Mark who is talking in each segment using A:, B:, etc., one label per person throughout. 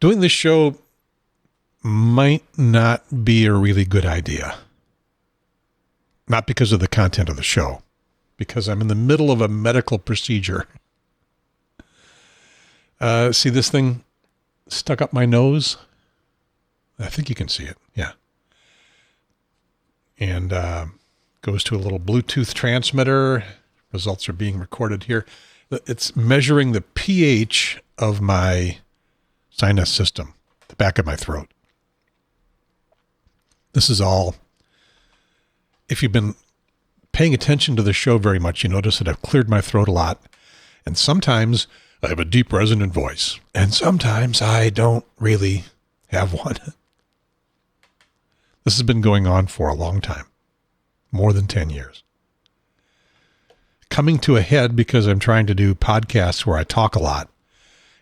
A: Doing this show might not be a really good idea. Not because of the content of the show, because I'm in the middle of a medical procedure. See this thing stuck up my nose? I think you can see it. Yeah. And goes to a little Bluetooth transmitter. Results are being recorded here. It's measuring the pH of my sinus system, the back of my throat. This is all, if you've been paying attention to the show very much, you notice that I've cleared my throat a lot. And sometimes I have a deep resonant voice. And sometimes I don't really have one. This has been going on for a long time, more than 10 years. Coming to a head because I'm trying to do podcasts where I talk a lot.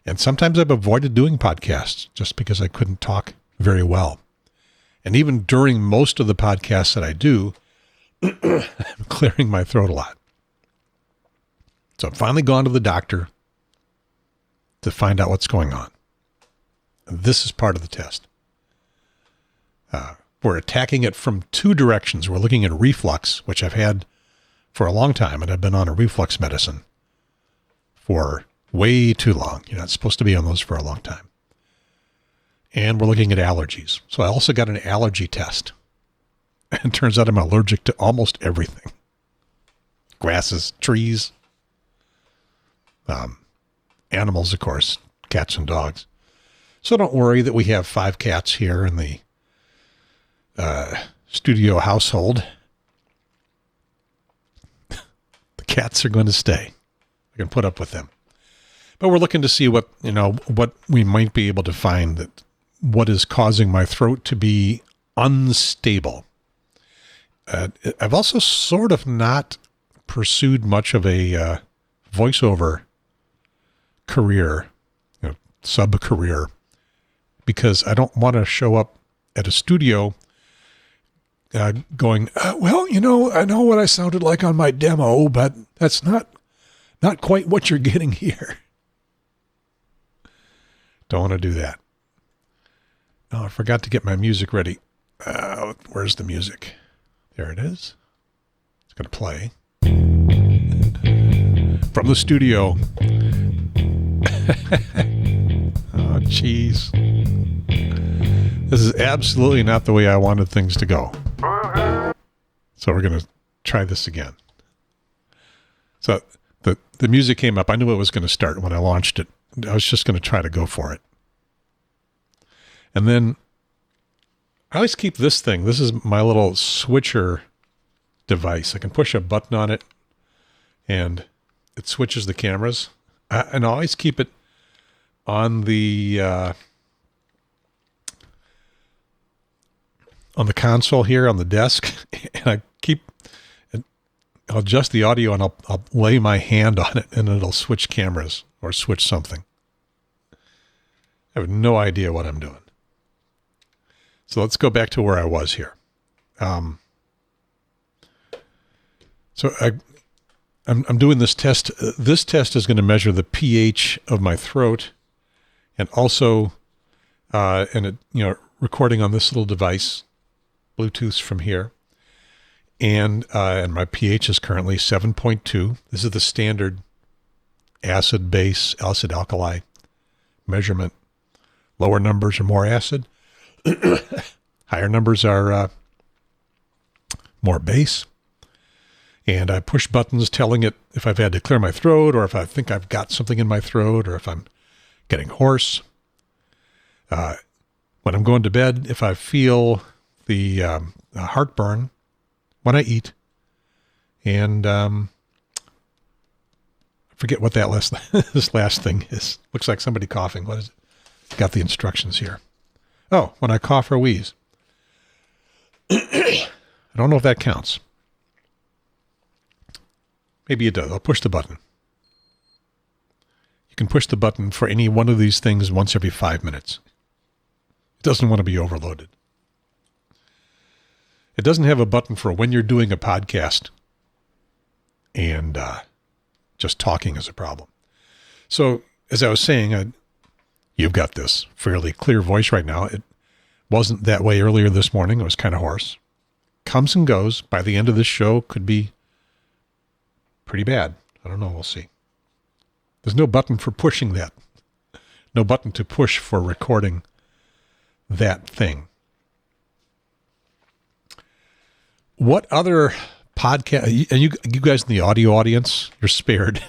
A: And sometimes I've avoided doing podcasts just because I couldn't talk very well. And even during most of the podcasts that I do, I'm clearing my throat a lot. So I've finally gone to the doctor to find out what's going on. And this is part of the test. We're attacking it from two directions. We're looking at reflux, which I've had for a long time, and I've been on a reflux medicine for way too long. You're not supposed to be on those for a long time. And we're looking at allergies. So I also got an allergy test. And it turns out I'm allergic to almost everything. Grasses, trees, animals, of course, cats and dogs. So don't worry that we have 5 cats here in the studio household. The cats are going to stay. I can put up with them. But we're looking to see what we might be able to find, that what is causing my throat to be unstable. I've also sort of not pursued much of a voiceover career, sub-career, because I don't want to show up at a studio going, well, I know what I sounded like on my demo, but that's not quite what you're getting here. Don't want to do that. Oh, I forgot to get my music ready. Where's the music? There it is. It's going to play. From the studio. Oh, jeez. This is absolutely not the way I wanted things to go. So we're going to try this again. So the music came up. I knew it was going to start when I launched it. I was just going to try to go for it. And then I always keep this thing. This is my little switcher device. I can push a button on it and it switches the cameras. And I always keep it on the console here on the desk. And I'll adjust the audio and I'll lay my hand on it and it'll switch cameras or switch something. I have no idea what I'm doing. So let's go back to where I was here. So I'm doing this test. This test is going to measure the pH of my throat, and also, recording on this little device, Bluetooth from here, and my pH is currently 7.2. This is the standard acid alkali measurement. Lower numbers are more acid. Higher numbers are more base. And I push buttons telling it if I've had to clear my throat, or if I think I've got something in my throat, or if I'm getting hoarse. When I'm going to bed, if I feel the heartburn when I eat, and I forget what that this last thing is. Looks like somebody coughing. What is it? Got the instructions here. Oh, when I cough or wheeze. I don't know if that counts. Maybe it does. I'll push the button. You can push the button for any one of these things once every 5 minutes. It doesn't want to be overloaded. It doesn't have a button for when you're doing a podcast and just talking is a problem. So, as I was saying, you've got this fairly clear voice right now. It wasn't that way earlier this morning. It was kind of hoarse. Comes and goes. By the end of this show, could be pretty bad. I don't know. We'll see. There's no button for pushing that. No button to push for recording that thing. What other podcast? And you guys in the audio audience, you're spared.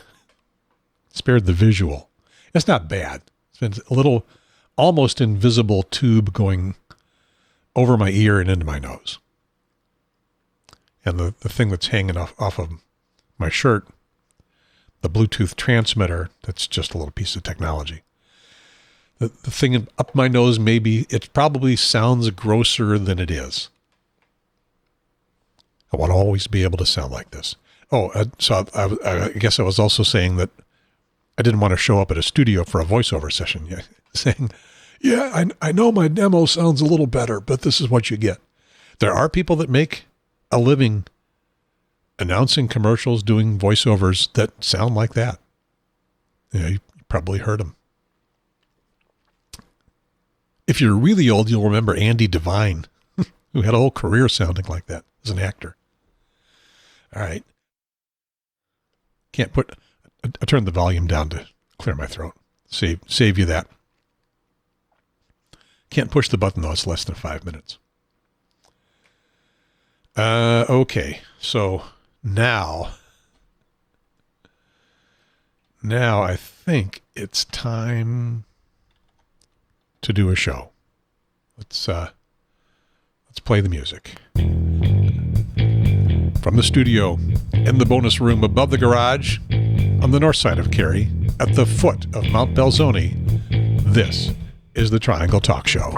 A: Spared the visual. It's not bad. It's been a little almost invisible tube going over my ear and into my nose. And the thing that's hanging off of my shirt, the Bluetooth transmitter, that's just a little piece of technology. The thing up my nose, maybe it probably sounds grosser than it is. I want to always be able to sound like this. So I guess I was also saying that I didn't want to show up at a studio for a voiceover session. Yeah, saying, yeah, I know my demo sounds a little better, but this is what you get. There are people that make a living announcing commercials, doing voiceovers that sound like that. Yeah, you probably heard them. If you're really old, you'll remember Andy Devine, who had a whole career sounding like that as an actor. All right. I turned the volume down to clear my throat. Save you that. Can't push the button though. It's less than 5 minutes. Okay. So now I think it's time to do a show. Let's play the music. From the studio in the bonus room above the garage on the north side of Cary at the foot of Mount Belzoni, this is the Triangle Talk Show.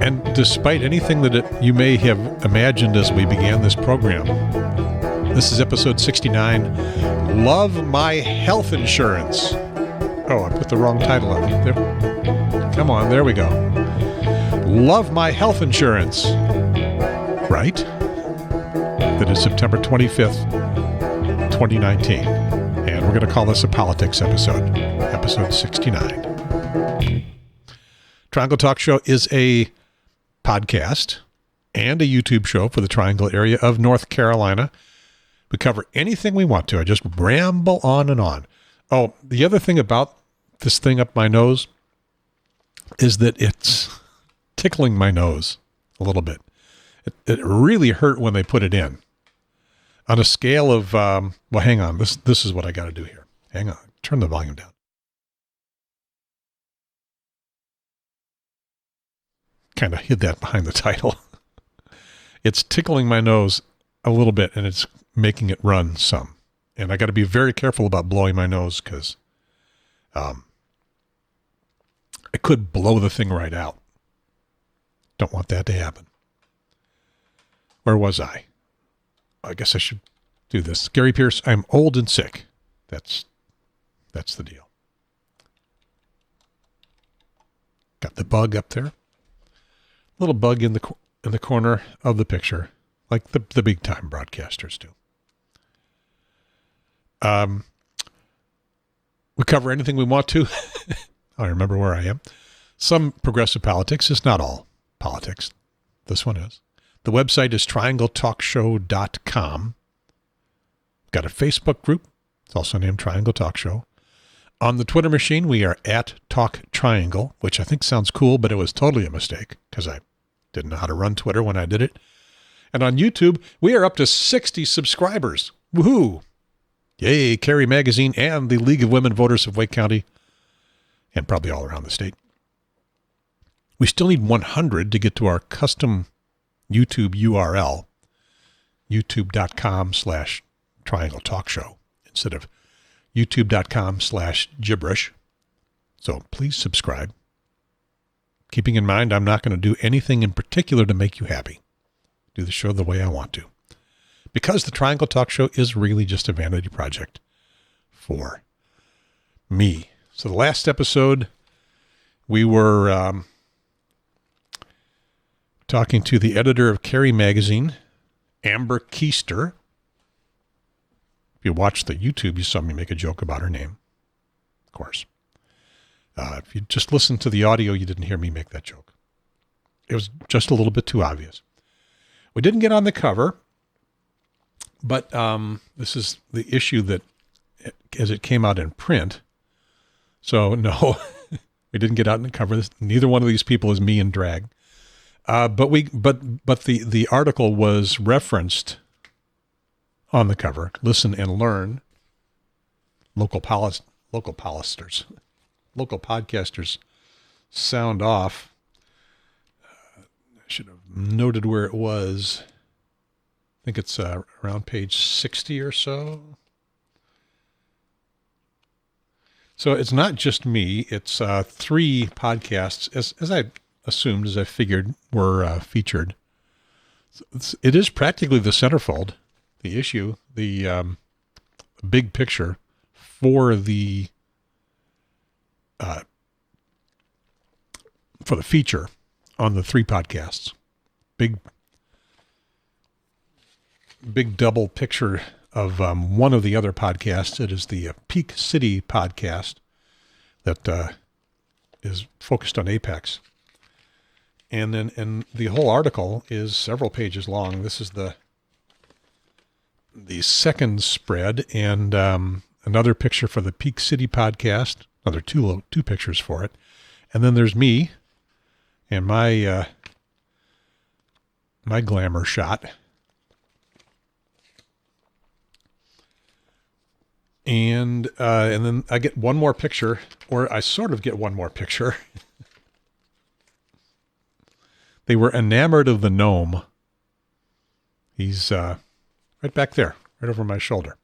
A: And despite anything that you may have imagined as we began this program, this is episode 69, Love My Health Insurance. Oh, I put the wrong title on it. There. Come on, there we go. Love My Health Insurance. Right? That is September 25th, 2019. And we're going to call this a politics episode. Episode 69. Triangle Talk Show is a podcast and a YouTube show for the Triangle area of North Carolina. We cover anything we want to. I just ramble on and on. Oh, the other thing about this thing up my nose is that it's tickling my nose a little bit. It really hurt when they put it in. On a scale of, well, hang on. This is what I got to do here. Hang on. Turn the volume down. Kind of hid that behind the title. It's tickling my nose a little bit, and it's making it run some. And I got to be very careful about blowing my nose because I could blow the thing right out. Don't want that to happen. Where was I? I guess I should do this. Gary Pierce, I'm old and sick. That's the deal. Got the bug up there. Little bug in the corner of the picture, like the big time broadcasters do. We cover anything we want to. I remember where I am. Some progressive politics. It's not all politics. This one is. The website is triangletalkshow.com. Got a Facebook group. It's also named Triangle Talk Show. On the Twitter machine, we are at Talk Triangle, which I think sounds cool, but it was totally a mistake because I didn't know how to run Twitter when I did it. And on YouTube, we are up to 60 subscribers. Woohoo! Yay, Cary Magazine and the League of Women Voters of Wake County, and probably all around the state. We still need 100 to get to our custom YouTube URL, youtube.com/Triangle Talk Show, instead of youtube.com/gibberish. So please subscribe. Keeping in mind, I'm not going to do anything in particular to make you happy. Do the show the way I want to. Because the Triangle Talk Show is really just a vanity project for me. So the last episode, we were talking to the editor of Cary Magazine, Amber Keister. If you watch the YouTube, you saw me make a joke about her name, of course. If you just listened to the audio, you didn't hear me make that joke. It was just a little bit too obvious. We didn't get on the cover, but this is the issue that, as it came out in print. So no, we didn't get out on the cover. Neither one of these people is me in drag. But the article was referenced on the cover. Listen and learn. Local podcasters sound off. I should have noted where it was. I think it's around page 60 or so. So it's not just me. It's 3 podcasts, as I assumed, as I figured, were featured. It is practically the centerfold, the issue, the big picture for the feature on the 3 podcasts. Big double picture of one of the other podcasts. It is the Peak City podcast that is focused on Apex. And the whole article is several pages long. This is the second spread, and another picture for the Peak City podcast, another two pictures for it. And then there's me and my glamour shot. And then I get one more picture, or I sort of get one more picture. They were enamored of the gnome. He's right back there, right over my shoulder.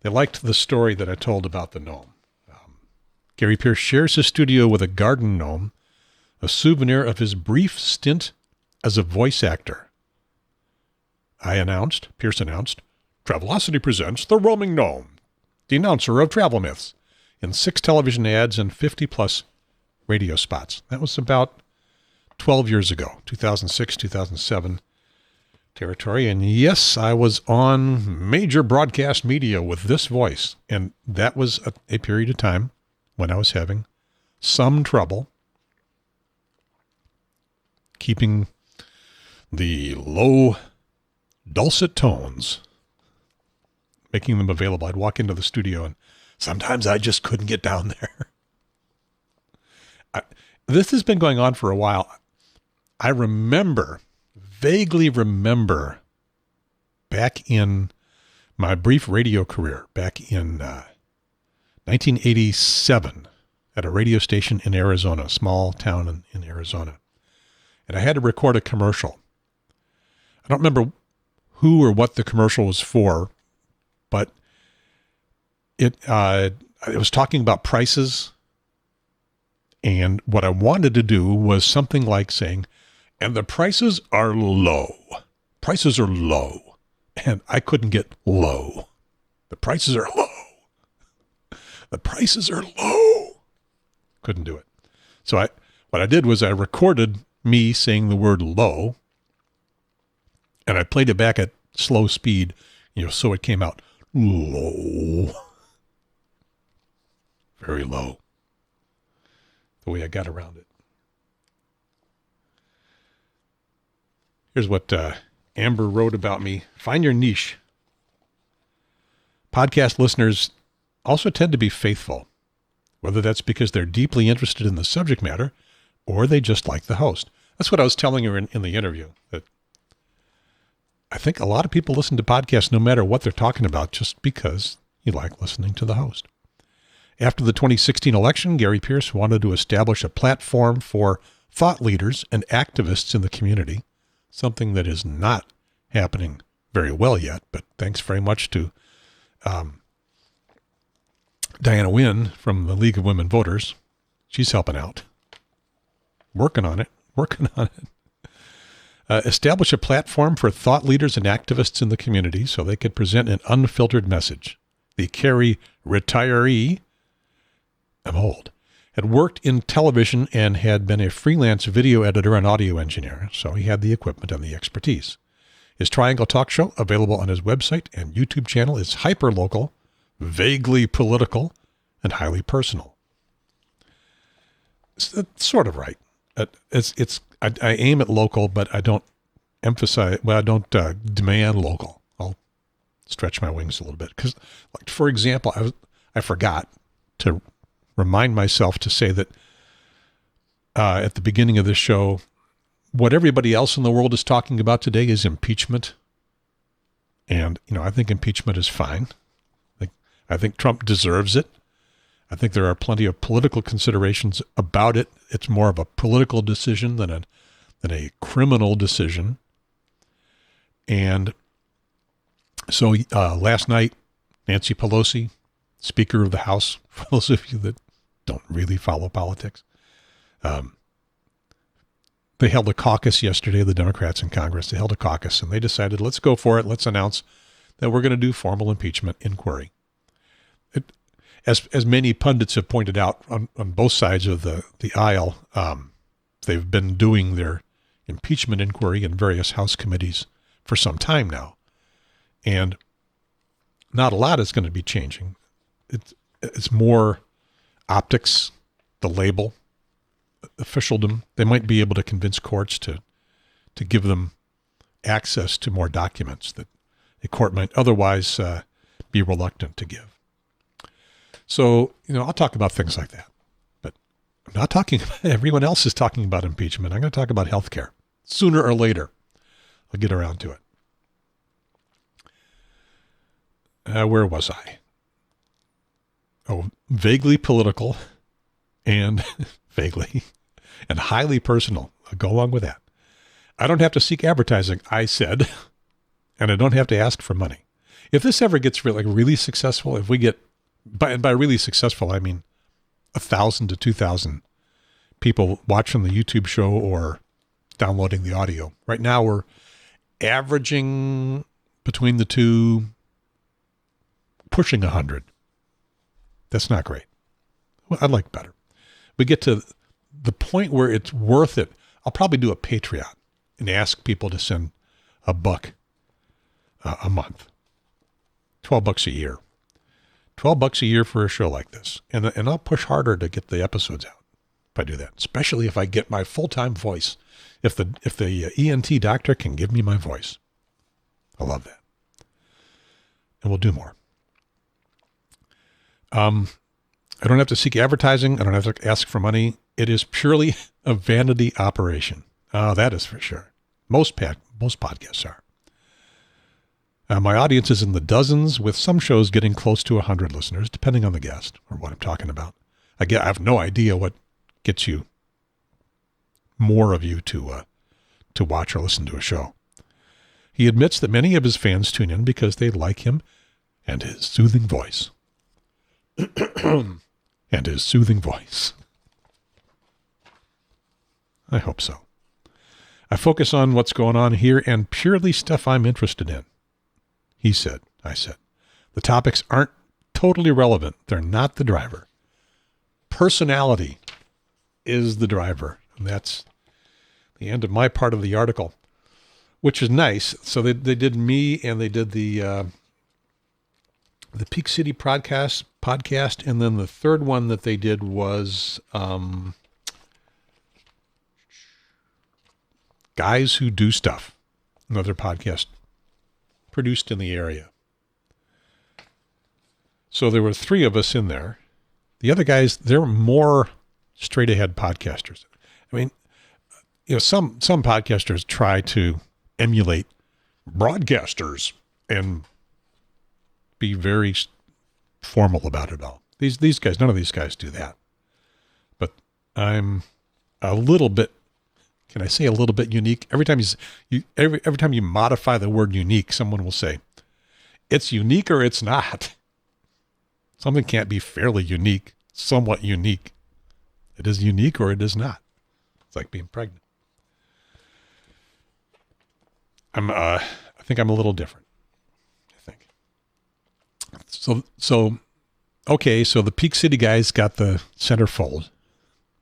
A: They liked the story that I told about the gnome. Gary Pierce shares his studio with a garden gnome, a souvenir of his brief stint as a voice actor. Pierce announced, Travelocity presents The Roaming Gnome, the announcer of travel myths, in 6 television ads and 50-plus radio spots. That was about 12 years ago, 2006, 2007 territory. And yes, I was on major broadcast media with this voice. And that was a period of time when I was having some trouble keeping the low, dulcet tones, making them available. I'd walk into the studio and sometimes I just couldn't get down there. This has been going on for a while. I vaguely remember back in my brief radio career, back in 1987 at a radio station in Arizona, a small town in Arizona. And I had to record a commercial. I don't remember who or what the commercial was for, but it was talking about prices. And what I wanted to do was something like saying, and the prices are low. Prices are low. And I couldn't get low. The prices are low. The prices are low. Couldn't do it. So what I did was I recorded me saying the word low, and I played it back at slow speed, so it came out low. Very low. The way I got around it. Here's what Amber wrote about me. Find your niche. Podcast listeners also tend to be faithful, whether that's because they're deeply interested in the subject matter or they just like the host. That's what I was telling her in the interview, that I think a lot of people listen to podcasts no matter what they're talking about, just because you like listening to the host. After the 2016 election, Gary Pierce wanted to establish a platform for thought leaders and activists in the community, something that is not happening very well yet, but thanks very much to Diana Wynn from the League of Women Voters. She's helping out. Working on it. Establish a platform for thought leaders and activists in the community so they could present an unfiltered message. The Carrie retiree, I'm old, had worked in television and had been a freelance video editor and audio engineer, so he had the equipment and the expertise. His Triangle Talk Show, available on his website and YouTube channel, is hyper-local, vaguely political, and highly personal. It's sort of right. I aim at local, but I don't demand local. I'll stretch my wings a little bit. Because, like, for example, I forgot to remind myself to say that at the beginning of this show, what everybody else in the world is talking about today is impeachment. And, I think impeachment is fine. I think Trump deserves it. I think there are plenty of political considerations about it. It's more of a political decision than a criminal decision. And so last night, Nancy Pelosi, Speaker of the House, for those of you that don't really follow politics, they held a caucus yesterday, the Democrats in Congress. They held a caucus, and they decided, let's go for it. Let's announce that we're going to do formal impeachment inquiry. As many pundits have pointed out on both sides of the aisle, they've been doing their impeachment inquiry in various House committees for some time now. And not a lot is going to be changing. It's more optics, the label, officialdom. They might be able to convince courts to give them access to more documents that a court might otherwise be reluctant to give. So, I'll talk about things like that. But I'm not talking about, everyone else is talking about impeachment. I'm going to talk about healthcare. Sooner or later, I'll get around to it. Where was I? Oh, vaguely political and vaguely and highly personal. I'll go along with that. I don't have to seek advertising, I said, and I don't have to ask for money. If this ever gets really successful, if we get, by really successful, I mean 1,000 to 2,000 people watching the YouTube show or downloading the audio. Right now we're averaging between the two, pushing 100. That's not great. Well, I'd like better. We get to the point where it's worth it. I'll probably do a Patreon and ask people to send $1 a month, $12 a year. $12 a year for a show like this. And I'll push harder to get the episodes out if I do that, especially if I get my full-time voice. If the ENT doctor can give me my voice. I love that. And we'll do more. I don't have to seek advertising. I don't have to ask for money. It is purely a vanity operation. That is for sure. Most podcasts are. My audience is in the dozens, with some shows getting close to 100 listeners, depending on the guest or what I'm talking about. I have no idea what gets you more of you to watch or listen to a show. He admits that many of his fans tune in because they like him and his soothing voice. And his soothing voice. I hope so. I focus on what's going on here and purely stuff I'm interested in. He said, I said, the topics aren't totally relevant. They're not the driver. Personality is the driver. And that's the end of my part of the article, which is nice. So they did me and they did the Peak City podcast. And then the third one that they did was Guys Who Do Stuff, another podcast produced in the area. So there were 3 of us in there. The other guys, they're more straight ahead podcasters. I mean, some podcasters try to emulate broadcasters and be very formal about it all. These guys, none of these guys do that. But I'm a little bit, can I say a little bit unique? Every time every time you modify the word unique, someone will say, it's unique or it's not. Something can't be fairly unique, somewhat unique. It is unique or it is not. It's like being pregnant. I think I'm a little different. I think. So the Peak City guys got the centerfold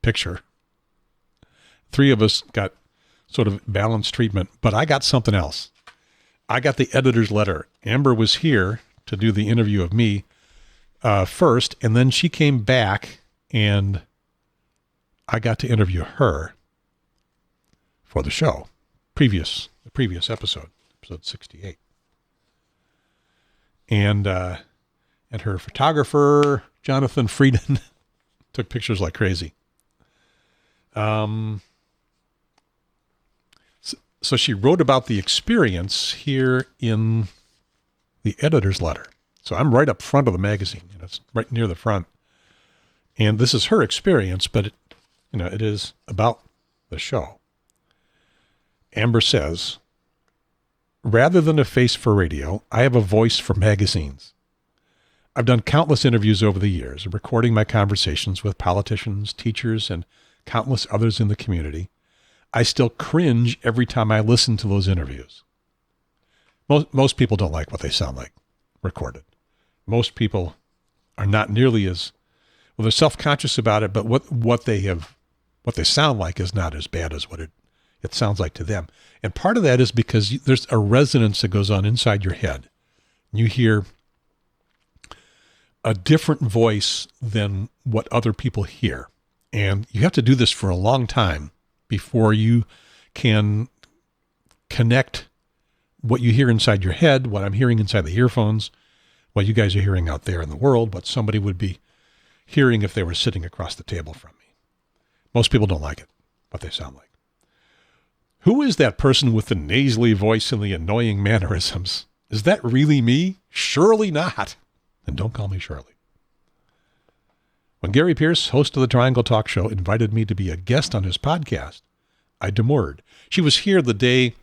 A: picture. 3 of us got sort of balanced treatment, but I got something else. I got the editor's letter. Amber was here to do the interview of me first, and then she came back, and I got to interview her for the show, the previous episode 68. And her photographer, Jonathan Frieden, took pictures like crazy. So she wrote about the experience here in the editor's letter. So I'm right up front of the magazine. It's right near the front. And this is her experience, but it is about the show. Amber says, rather than a face for radio, I have a voice for magazines. I've done countless interviews over the years, recording my conversations with politicians, teachers, and countless others in the community. I still cringe every time I listen to those interviews. Most people don't like what they sound like recorded. Most people are not nearly as, well, they're self-conscious about it, but what they sound like is not as bad as what it sounds like to them. And part of that is because there's a resonance that goes on inside your head. You hear a different voice than what other people hear. And you have to do this for a long time before you can connect what you hear inside your head, what I'm hearing inside the earphones, what you guys are hearing out there in the world, what somebody would be hearing if they were sitting across the table from me. Most people don't like it, what they sound like. Who is that person with the nasally voice and the annoying mannerisms? Is that really me? Surely not. And don't call me Shirley. When Gary Pierce, host of the Triangle Talk Show, invited me to be a guest on his podcast, I demurred. She was here the day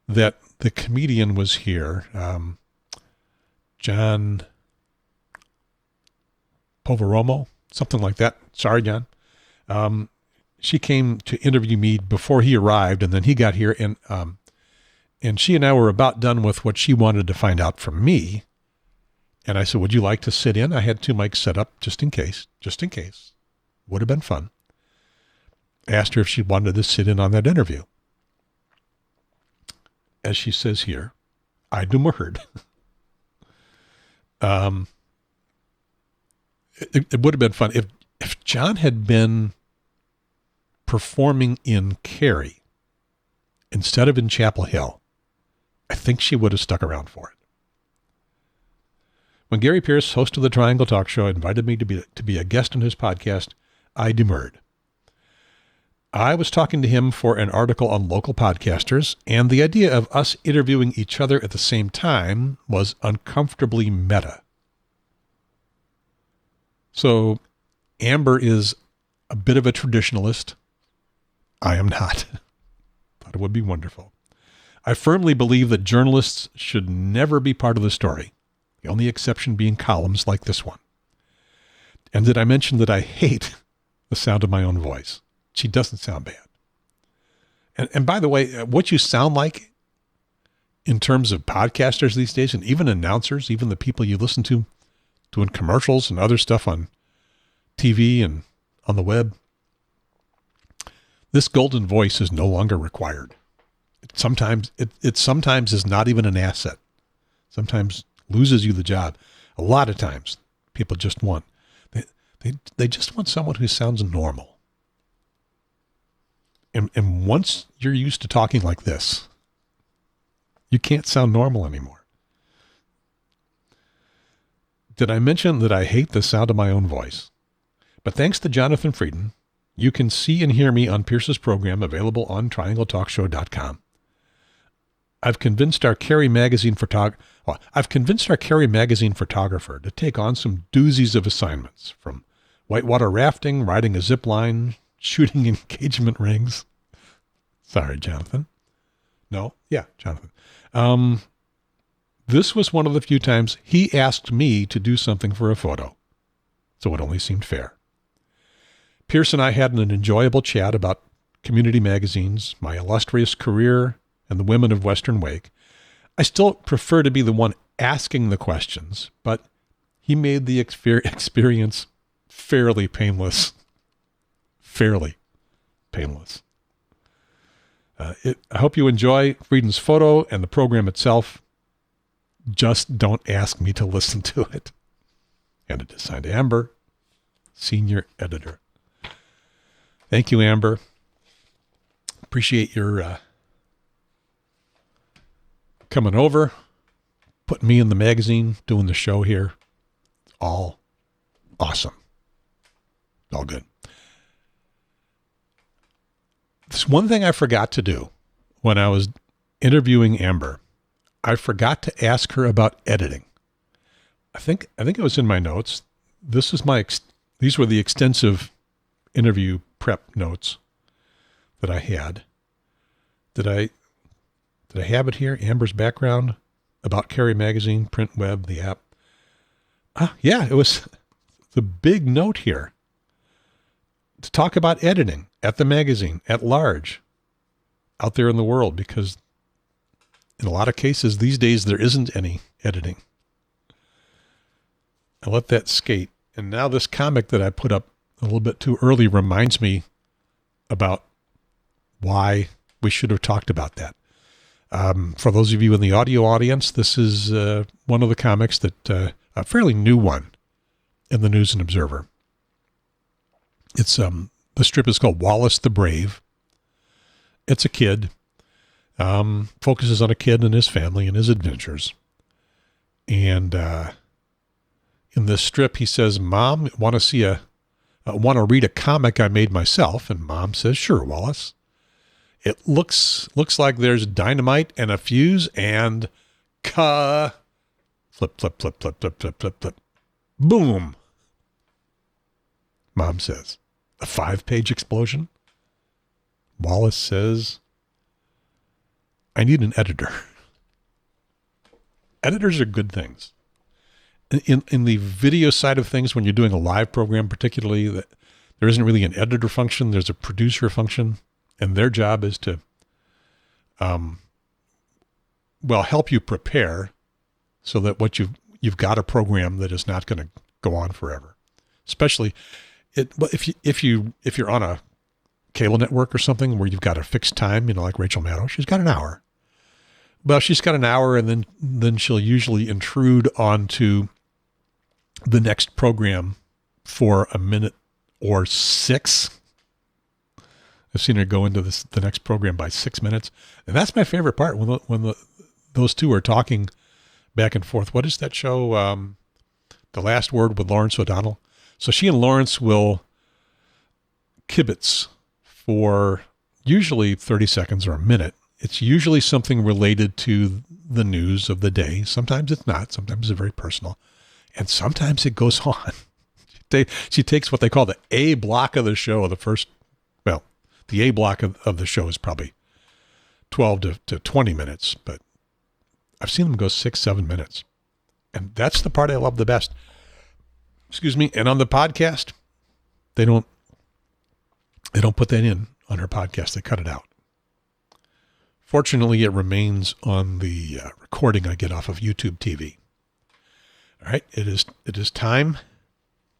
A: that the comedian was here, John Poveromo, something like that. Sorry, John. She came to interview me before he arrived, and then he got here, and she and I were about done with what she wanted to find out from me. And I said, would you like to sit in? I had 2 mics set up just in case. Would have been fun. I asked her if she wanted to sit in on that interview. As she says here, I demurred. It would have been fun. If John had been performing in Cary instead of in Chapel Hill, I think she would have stuck around for it. When Gary Pierce, host of the Triangle Talk Show, invited me to be a guest on his podcast, I demurred. I was talking to him for an article on local podcasters, and the idea of us interviewing each other at the same time was uncomfortably meta. So Amber is a bit of a traditionalist. I am not. Thought it would be wonderful. I firmly believe that journalists should never be part of the story. The only exception being columns like this one. And did I mention that I hate the sound of my own voice? She doesn't sound bad. And by the way, what you sound like in terms of podcasters these days, and even announcers, even the people you listen to doing commercials and other stuff on TV and on the web, this golden voice is no longer required. It sometimes is not even an asset. Sometimes loses you the job. A lot of times people just want, they just want someone who sounds normal. And once you're used to talking like this, you can't sound normal anymore. Did I mention that I hate the sound of my own voice? But thanks to Jonathan Frieden, you can see and hear me on Pierce's program, available on triangletalkshow.com. I've convinced our Cary magazine photographer to take on some doozies of assignments, from whitewater rafting, riding a zip line, shooting engagement rings. Sorry, Jonathan. No, yeah, Jonathan. This was one of the few times he asked me to do something for a photo, so it only seemed fair. Pierce and I had an enjoyable chat about community magazines, my illustrious career, and the women of Western Wake. I still prefer to be the one asking the questions, but he made the experience fairly painless. I hope you enjoy Frieden's photo and the program itself. Just don't ask me to listen to it. And it is signed Amber, Senior Editor. Thank you, Amber. Appreciate your coming over, putting me in the magazine, doing the show here. All awesome. All good. There's one thing I forgot to do when I was interviewing Amber. I forgot to ask her about editing. I think it was in my notes. These were the extensive interview prep notes that I had. Did I have it here? Amber's background, About Carry Magazine, print, web, the app. Yeah, it was the big note here to talk about editing at the magazine at large out there in the world, because in a lot of cases these days there isn't any editing. I let that skate. And now this comic that I put up a little bit too early reminds me about why we should have talked about that. For those of you in the audio audience, this is one of the comics that, a fairly new one in the News and Observer. It's the strip is called Wallace the Brave. It's a kid, focuses on a kid and his family and his adventures. And in this strip, he says, "Mom, want to read a comic I made myself?" And Mom says, "Sure, Wallace. It looks like there's dynamite and a fuse and flip, flip, flip, flip, flip, flip, flip, flip. Boom." Mom says, "A 5-page explosion?" Wallace says, "I need an editor." Editors are good things. In the video side of things, when you're doing a live program, particularly, that there isn't really an editor function. There's a producer function, and their job is to, help you prepare so that what you've got a program that is not going to go on forever. Especially if you're on a cable network or something where you've got a fixed time, like Rachel Maddow, she's got an hour. Well, she's got an hour, and then she'll usually intrude onto the next program for a minute or 6. I've seen her go into the next program by 6 minutes, and that's my favorite part when those two are talking back and forth. What is that show? The Last Word with Lawrence O'Donnell. So she and Lawrence will kibitz for usually 30 seconds or a minute. It's usually something related to the news of the day. Sometimes it's not. Sometimes it's very personal. And sometimes it goes on. She takes what they call the A block of the show. The A block of the show is probably 12 to 20 minutes, but I've seen them go 6-7 minutes. And that's the part I love the best. Excuse me. And on the podcast, they don't put that in on her podcast. They cut it out. Fortunately, it remains on the recording I get off of YouTube TV. All right, it is time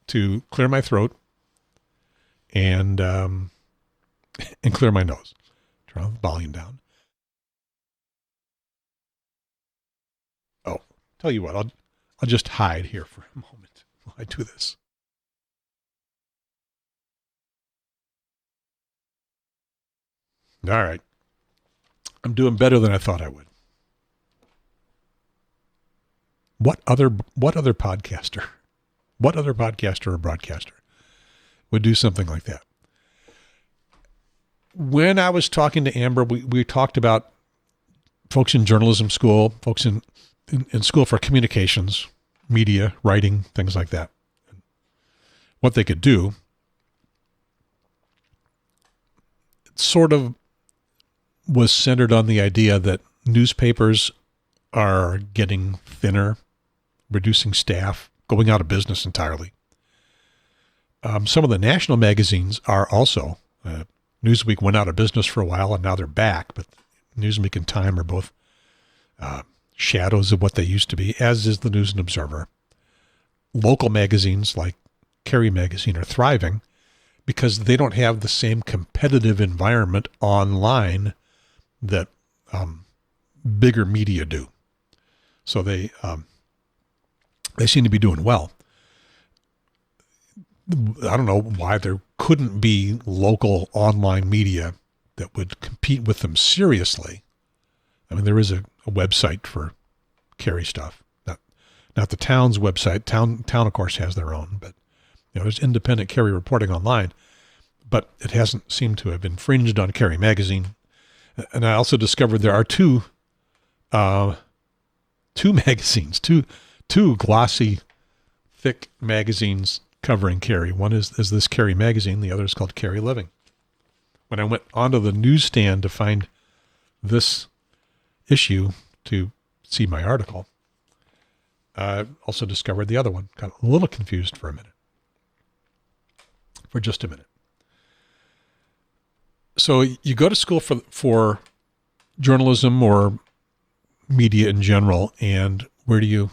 A: to clear my throat and clear my nose. Turn the volume down. Oh, tell you what, I'll just hide here for a moment while I do this. All right. I'm doing better than I thought I would. What other podcaster or broadcaster would do something like that? When I was talking to Amber, we talked about folks in journalism school, folks in school for communications, media, writing, things like that, what they could do. It sort of was centered on the idea that newspapers are getting thinner, reducing staff, going out of business entirely. Some of the national magazines are also. Newsweek went out of business for a while, and now they're back. But Newsweek and Time are both shadows of what they used to be, as is the News and Observer. Local magazines like Carry Magazine are thriving because they don't have the same competitive environment online that bigger media do. So they seem to be doing well. I don't know why there couldn't be local online media that would compete with them seriously. I mean, there is a website for carry stuff, not the town's website. Town of course has their own, but there's independent carry reporting online, but it hasn't seemed to have infringed on Carry Magazine. And I also discovered there are two magazines, two glossy, thick magazines covering carry. One is this Carry Magazine. The other is called Carry Living. When I went onto the newsstand to find this issue to see my article, I also discovered the other one. Got a little confused for just a minute. So you go to school for journalism or media in general, and where do you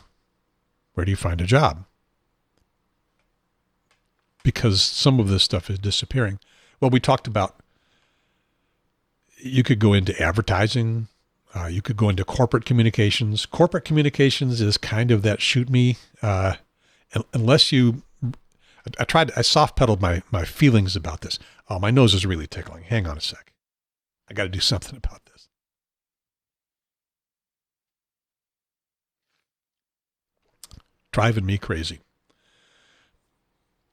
A: find a job? Because some of this stuff is disappearing. Well, we talked about you could go into advertising, you could go into corporate communications. Corporate communications is kind of that shoot me, unless you. I soft pedaled my feelings about this. Oh, my nose is really tickling. Hang on a sec. I got to do something about this. Driving me crazy.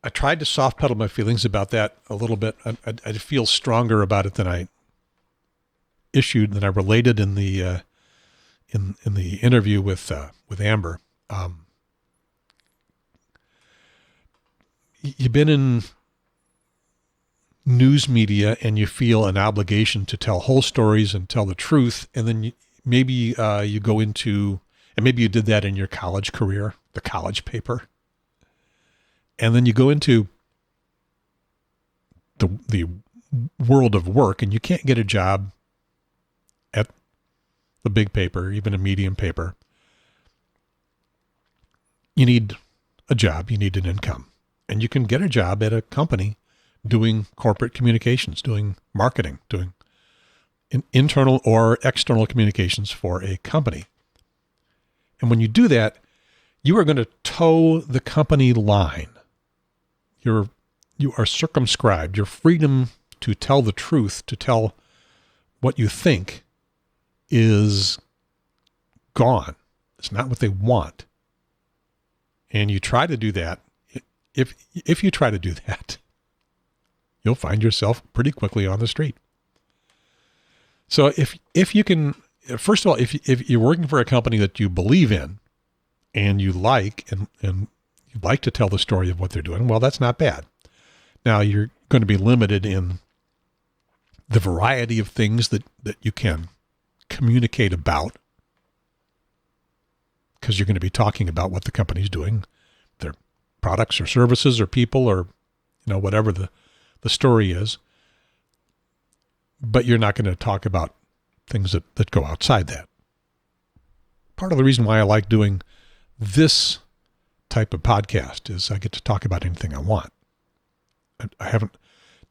A: I tried to soft pedal my feelings about that a little bit. I feel stronger about it than I related in the interview with Amber. You've been in news media and you feel an obligation to tell whole stories and tell the truth. And then maybe you go into, and maybe you did that in your college career, the college paper. And then you go into the world of work and you can't get a job at the big paper, even a medium paper. You need a job, you need an income. And you can get a job at a company doing corporate communications, doing marketing, doing internal or external communications for a company. And when you do that, you are going to toe the company line. You are circumscribed. Your freedom to tell the truth, to tell what you think, is gone. It's not what they want. And you try to do that. If you try to do that, you'll find yourself pretty quickly on the street. So if you can, first of all, if you're working for a company that you believe in and you like and you like to tell the story of what they're doing, well, that's not bad. Now you're going to be limited in the variety of things that you can communicate about, because you're going to be talking about what the company's doing, their products or services or people or, whatever the story is. But you're not going to talk about things that go outside that. Part of the reason why I like doing this type of podcast is I get to talk about anything I want. I haven't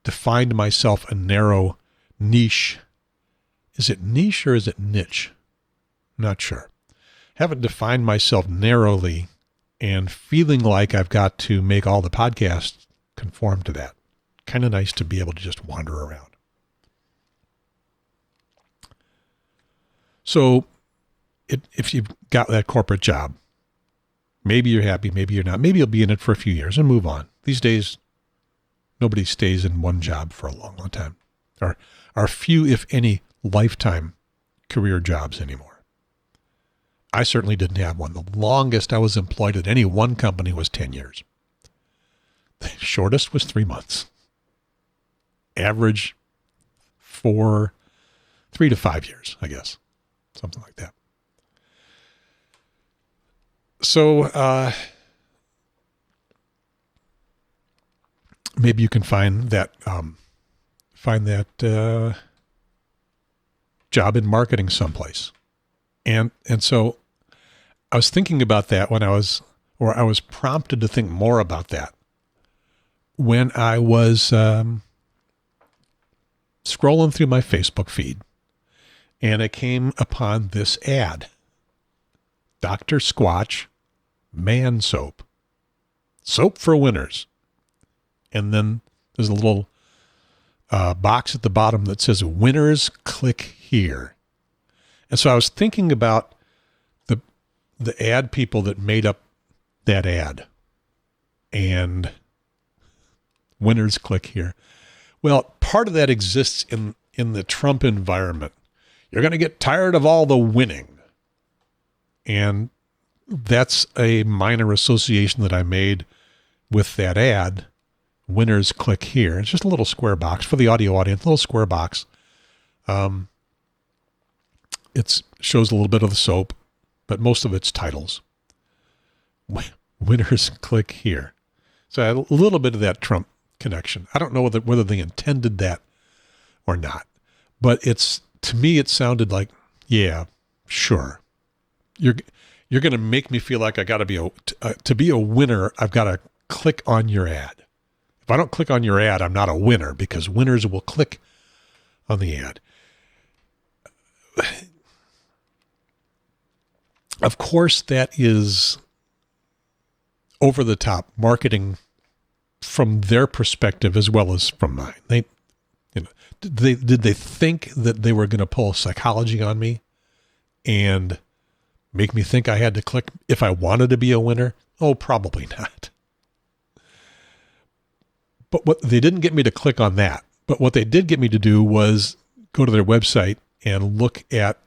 A: defined myself a narrow niche. Is it niche or is it niche? Not sure. Haven't defined myself narrowly and feeling like I've got to make all the podcasts conform to that. Kind of nice to be able to just wander around. So if you've got that corporate job, maybe you're happy, maybe you're not. Maybe you'll be in it for a few years and move on. These days, nobody stays in one job for a long, long time. There are few, if any, lifetime career jobs anymore. I certainly didn't have one. The longest I was employed at any one company was 10 years. The shortest was 3 months. Average 3 to 5 years, I guess. Something like that. So maybe you can find that job in marketing someplace. And so I was thinking about that I was prompted to think more about that when I was scrolling through my Facebook feed. and I came upon this ad. Dr. Squatch Man Soap. Soap for winners. And then there's a little box at the bottom that says winners click here. And so I was thinking about the ad people that made up that ad. And winners click here. Well, part of that exists in the Trump environment. You're going to get tired of all the winning. And that's a minor association that I made with that ad. Winners click here. It's just a little square box for the audio audience, a little square box. It shows a little bit of the soap, but most of it's titles. Winners click here. So I had a little bit of that Trump connection. I don't know whether they intended that or not, but to me it sounded like, yeah, sure. You're going to make me feel like I got to be a winner. I've got to click on your ad. If I don't click on your ad, I'm not a winner, because winners will click on the ad. Of course, that is over the top marketing from their perspective as well as from mine. Did they think that they were going to pull psychology on me and make me think I had to click if I wanted to be a winner? Oh, probably not. But what they didn't get me to click on that. But what they did get me to do was go to their website and look at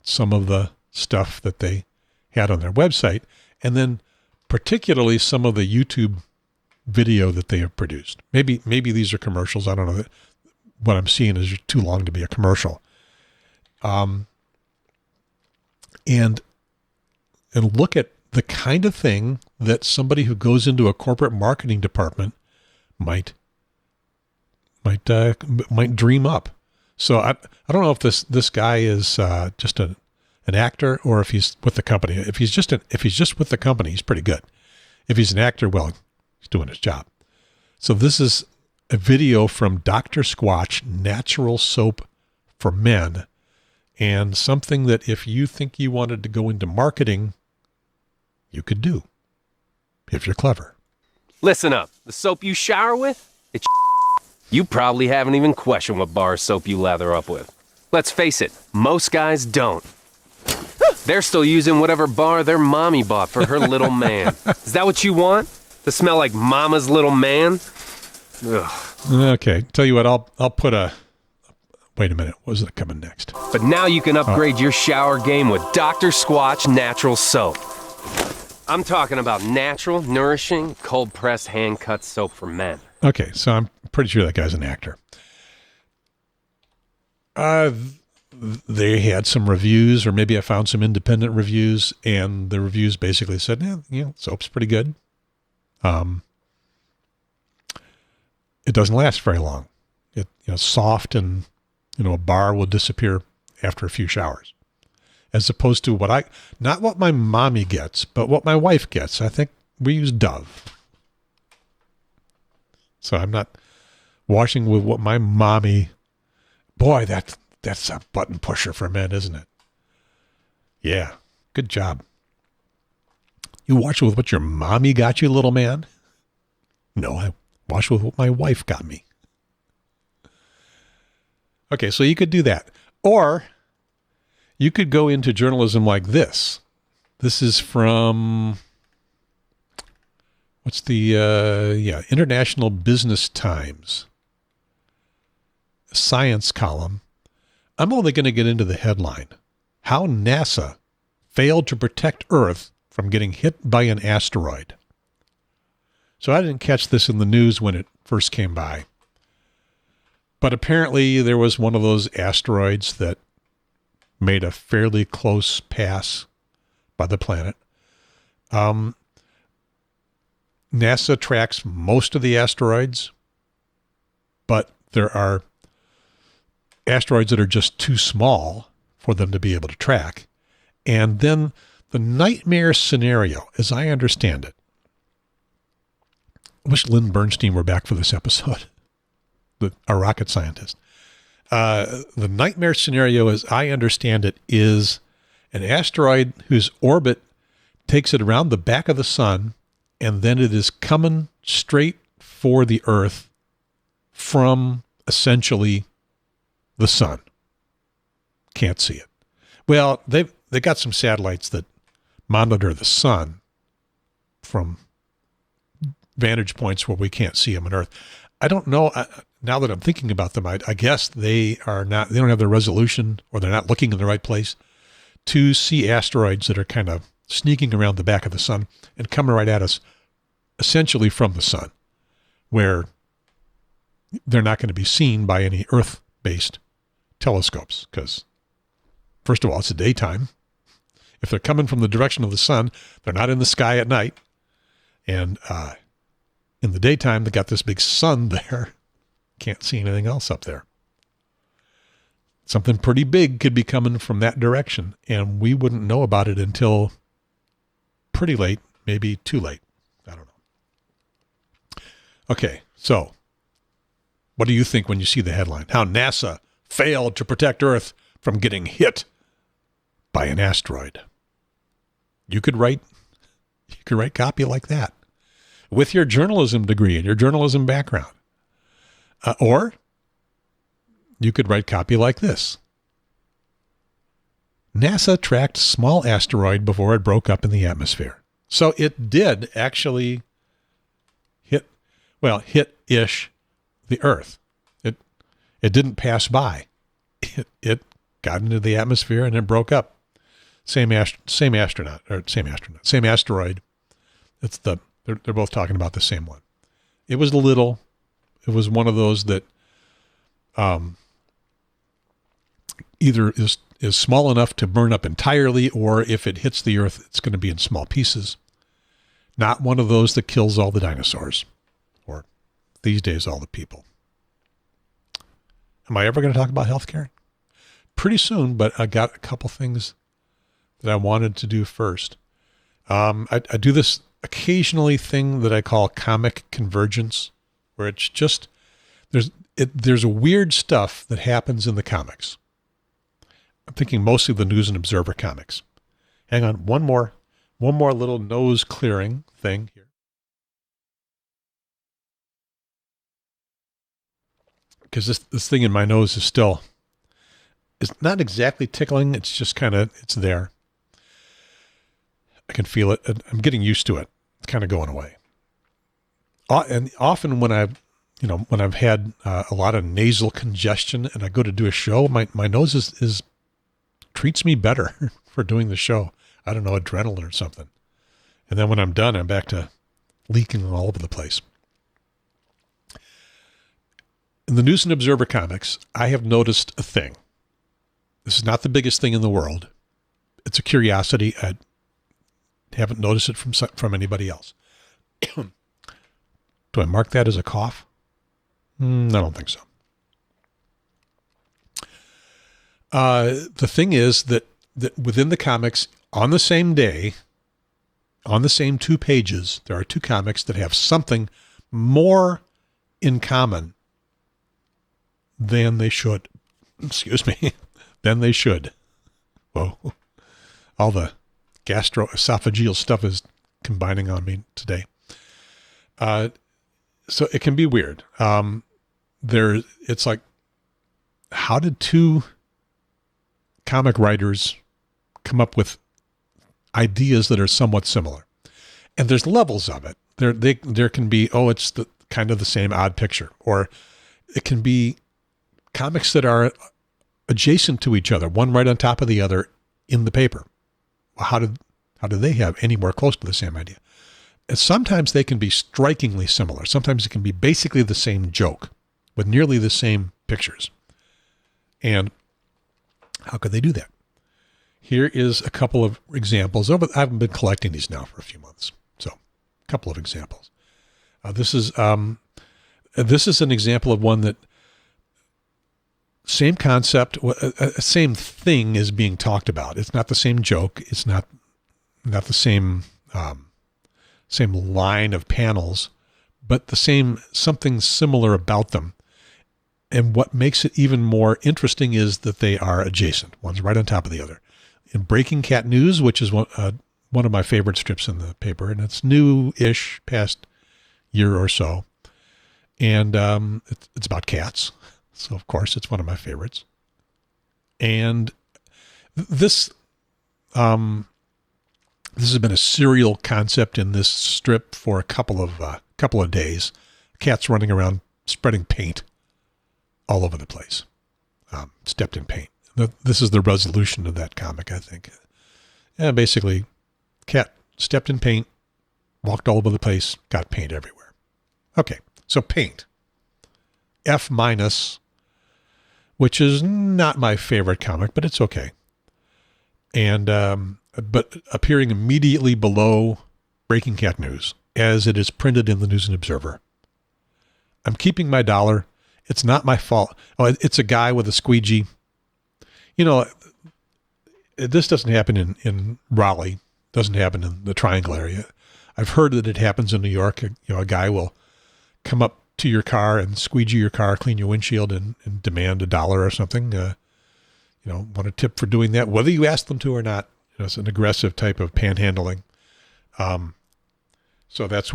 A: some of the stuff that they had on their website, and then particularly some of the YouTube video that they have produced. Maybe these are commercials. I don't know. What I'm seeing is too long to be a commercial. And look at the kind of thing that somebody who goes into a corporate marketing department might dream up. So I don't know if this guy is just an actor or if he's with the company. If he's just with the company, he's pretty good. If he's an actor, well, he's doing his job. So this is a video from Dr. Squatch Natural Soap for Men, and something that if you think you wanted to go into marketing, you could do if you're clever.
B: Listen up. The soap you shower with, it's you probably haven't even questioned what bar of soap you lather up with. Let's face it, most guys don't. They're still using whatever bar their mommy bought for her little man. Is that what you want? To smell like mama's little man? Ugh.
A: Okay, tell you what, I'll put a... Wait a minute, what was it coming next?
B: But now you can upgrade your shower game with Dr. Squatch Natural Soap. I'm talking about natural, nourishing, cold-pressed, hand-cut soap for men.
A: Okay, so I'm pretty sure that guy's an actor. They had some reviews, or maybe I found some independent reviews, and the reviews basically said, soap's pretty good. It doesn't last very long. It's soft, and a bar will disappear after a few showers. As opposed to not what my mommy gets, but what my wife gets. I think we use Dove. So I'm not washing with what my mommy, boy, that's a button pusher for men, isn't it? Yeah, good job. You wash with what your mommy got you, little man? No, I wash with what my wife got me. Okay, so you could do that. Or you could go into journalism like this. This is from, what's the, International Business Times science column. I'm only going to get into the headline. How NASA failed to protect Earth from getting hit by an asteroid. So I didn't catch this in the news when it first came by. But apparently there was one of those asteroids that made a fairly close pass by the planet. NASA tracks most of the asteroids, but there are asteroids that are just too small for them to be able to track. And then the nightmare scenario, as I understand it, I wish Lynn Bernstein were back for this episode, our rocket scientist. The nightmare scenario, as I understand it, is an asteroid whose orbit takes it around the back of the sun, and then it is coming straight for the Earth from essentially the sun. Can't see it. Well, they got some satellites that monitor the sun from vantage points where we can't see them on Earth. I don't know. Now that I'm thinking about them, I guess they don't have the resolution, or they're not looking in the right place to see asteroids that are kind of sneaking around the back of the sun and coming right at us, essentially from the sun, where they're not going to be seen by any Earth-based telescopes. Because, first of all, it's the daytime. If they're coming from the direction of the sun, they're not in the sky at night. And in the daytime, they got this big sun there. Can't see anything else up there. Something pretty big could be coming from that direction, and we wouldn't know about it until pretty late, maybe too late. I don't know. Okay, so what do you think when you see the headline? How NASA failed to protect Earth from getting hit by an asteroid. You could write copy like that with your journalism degree and your journalism background. Or you could write copy like this. NASA tracked small asteroid before it broke up in the atmosphere. So it did actually hit-ish the Earth. It didn't pass by. It got into the atmosphere and it broke up. Same asteroid. They're both talking about the same one. It was one of those that either is small enough to burn up entirely, or if it hits the Earth, it's going to be in small pieces. Not one of those that kills all the dinosaurs, or these days all the people. Am I ever going to talk about healthcare? Pretty soon, but I got a couple things that I wanted to do first. I do this occasionally thing that I call comic convergence, where it's just there's weird stuff that happens in the comics. I'm thinking mostly the News and Observer comics. Hang on, one more little nose clearing thing here. Because this thing in my nose is not exactly tickling. It's just it's there. I can feel it. I'm getting used to it. It's kind of going away. And often when I've had a lot of nasal congestion and I go to do a show, my nose is treats me better for doing the show. I don't know, adrenaline or something. And then when I'm done, I'm back to leaking all over the place. In the News and Observer comics, I have noticed a thing. This is not the biggest thing in the world. It's a curiosity. I haven't noticed it from anybody else. Do I mark that as a cough? I don't think so. The thing is that within the comics, on the same day, on the same 2 pages, there are 2 comics that have something more in common than they should. Excuse me. Than they should. Whoa. All the gastroesophageal stuff is combining on me today. So it can be weird. It's like, how did 2 comic writers come up with ideas that are somewhat similar? And there's levels of it. There can be, it's the kind of the same odd picture, or it can be comics that are adjacent to each other, one right on top of the other in the paper. How do they have anywhere close to the same idea? And sometimes they can be strikingly similar. Sometimes it can be basically the same joke with nearly the same pictures. And how could they do that? Here is a couple of examples. I've been collecting these now for a few months. So a couple of examples. This is an example of one that same concept, same thing is being talked about. It's not the same joke. It's not the same line of panels, but something similar about them. And what makes it even more interesting is that they are adjacent. One's right on top of the other. In Breaking Cat News, which is one of my favorite strips in the paper, and it's new-ish, past year or so, and it's about cats. So, of course, it's one of my favorites. And this has been a serial concept in this strip for a couple of days. Cats running around spreading paint all over the place. Stepped in paint. This is the resolution of that comic, I think. Yeah, basically, cat stepped in paint, walked all over the place, got paint everywhere. Okay, so paint. F-, which is not my favorite comic, but it's okay. And but appearing immediately below Breaking Cat News, as it is printed in the News and Observer. I'm keeping my $1. It's not my fault. Oh, it's a guy with a squeegee. You know, this doesn't happen in Raleigh. Doesn't happen in the Triangle area. I've heard that it happens in New York. A guy will come up to your car and squeegee your car, clean your windshield, and demand $1 or something. Want a tip for doing that, whether you ask them to or not. It's an aggressive type of panhandling. So that's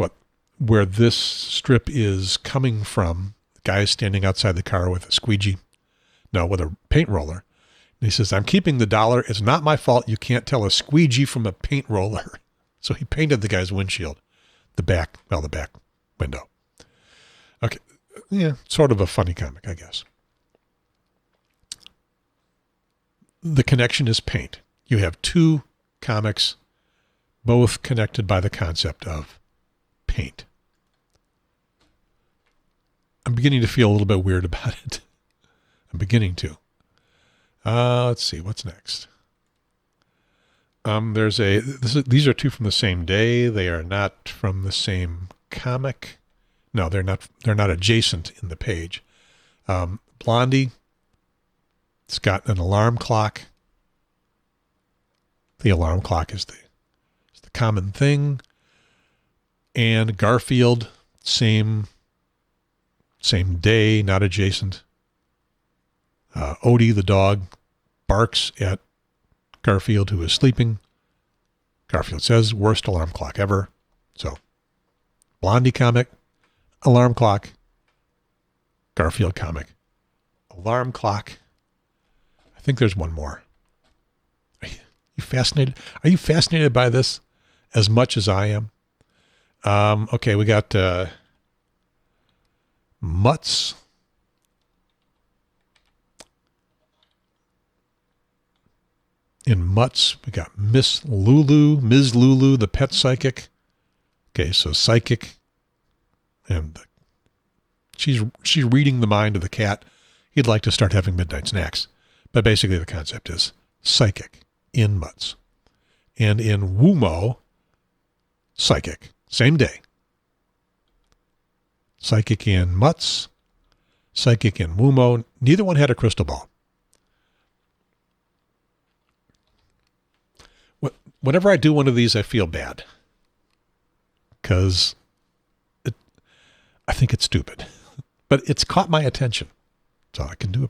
A: where this strip is coming from. The guy is standing outside the car with with a paint roller. And he says, I'm keeping the $1. It's not my fault. You can't tell a squeegee from a paint roller. So he painted the guy's windshield, the back window. Okay. Yeah, sort of a funny comic, I guess. The connection is paint. You have two comics, both connected by the concept of paint. I'm beginning to feel a little bit weird about it. I'm beginning to. Let's see, what's next? These are two from the same day. They are not from the same comic. No, they're not adjacent in the page. Blondie, it's got an alarm clock. The alarm clock is the common thing. And Garfield, same day, not adjacent. Odie, the dog, barks at Garfield, who is sleeping. Garfield says, worst alarm clock ever. So, Blondie comic, alarm clock. Garfield comic, alarm clock. I think there's one more. Are you fascinated? Are you fascinated by this as much as I am? Okay, we got Mutts. In Mutts, we got Ms. Lulu, the pet psychic. Okay, so psychic, and she's reading the mind of the cat. He'd like to start having midnight snacks. But basically the concept is psychic in Mutts. And in Wumo, psychic, same day. Psychic in Mutts, psychic in Wumo. Neither one had a crystal ball. Whenever I do one of these, I feel bad. Because I think it's stupid. But it's caught my attention. So I can do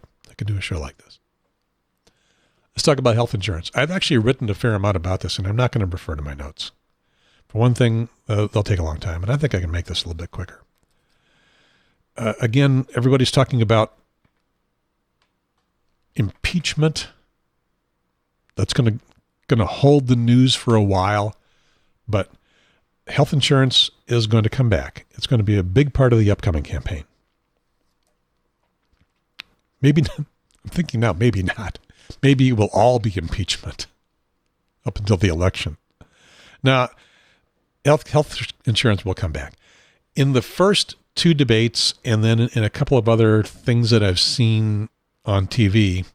A: a show like this. Let's talk about health insurance. I've actually written a fair amount about this, and I'm not going to refer to my notes. For one thing, they'll take a long time, and I think I can make this a little bit quicker. Again, everybody's talking about impeachment. That's going to hold the news for a while, but health insurance is going to come back. It's going to be a big part of the upcoming campaign. Maybe not. I'm thinking now, maybe not. Maybe it will all be impeachment up until the election. Now, health insurance will come back. In the first two debates, and then in a couple of other things that I've seen on TV,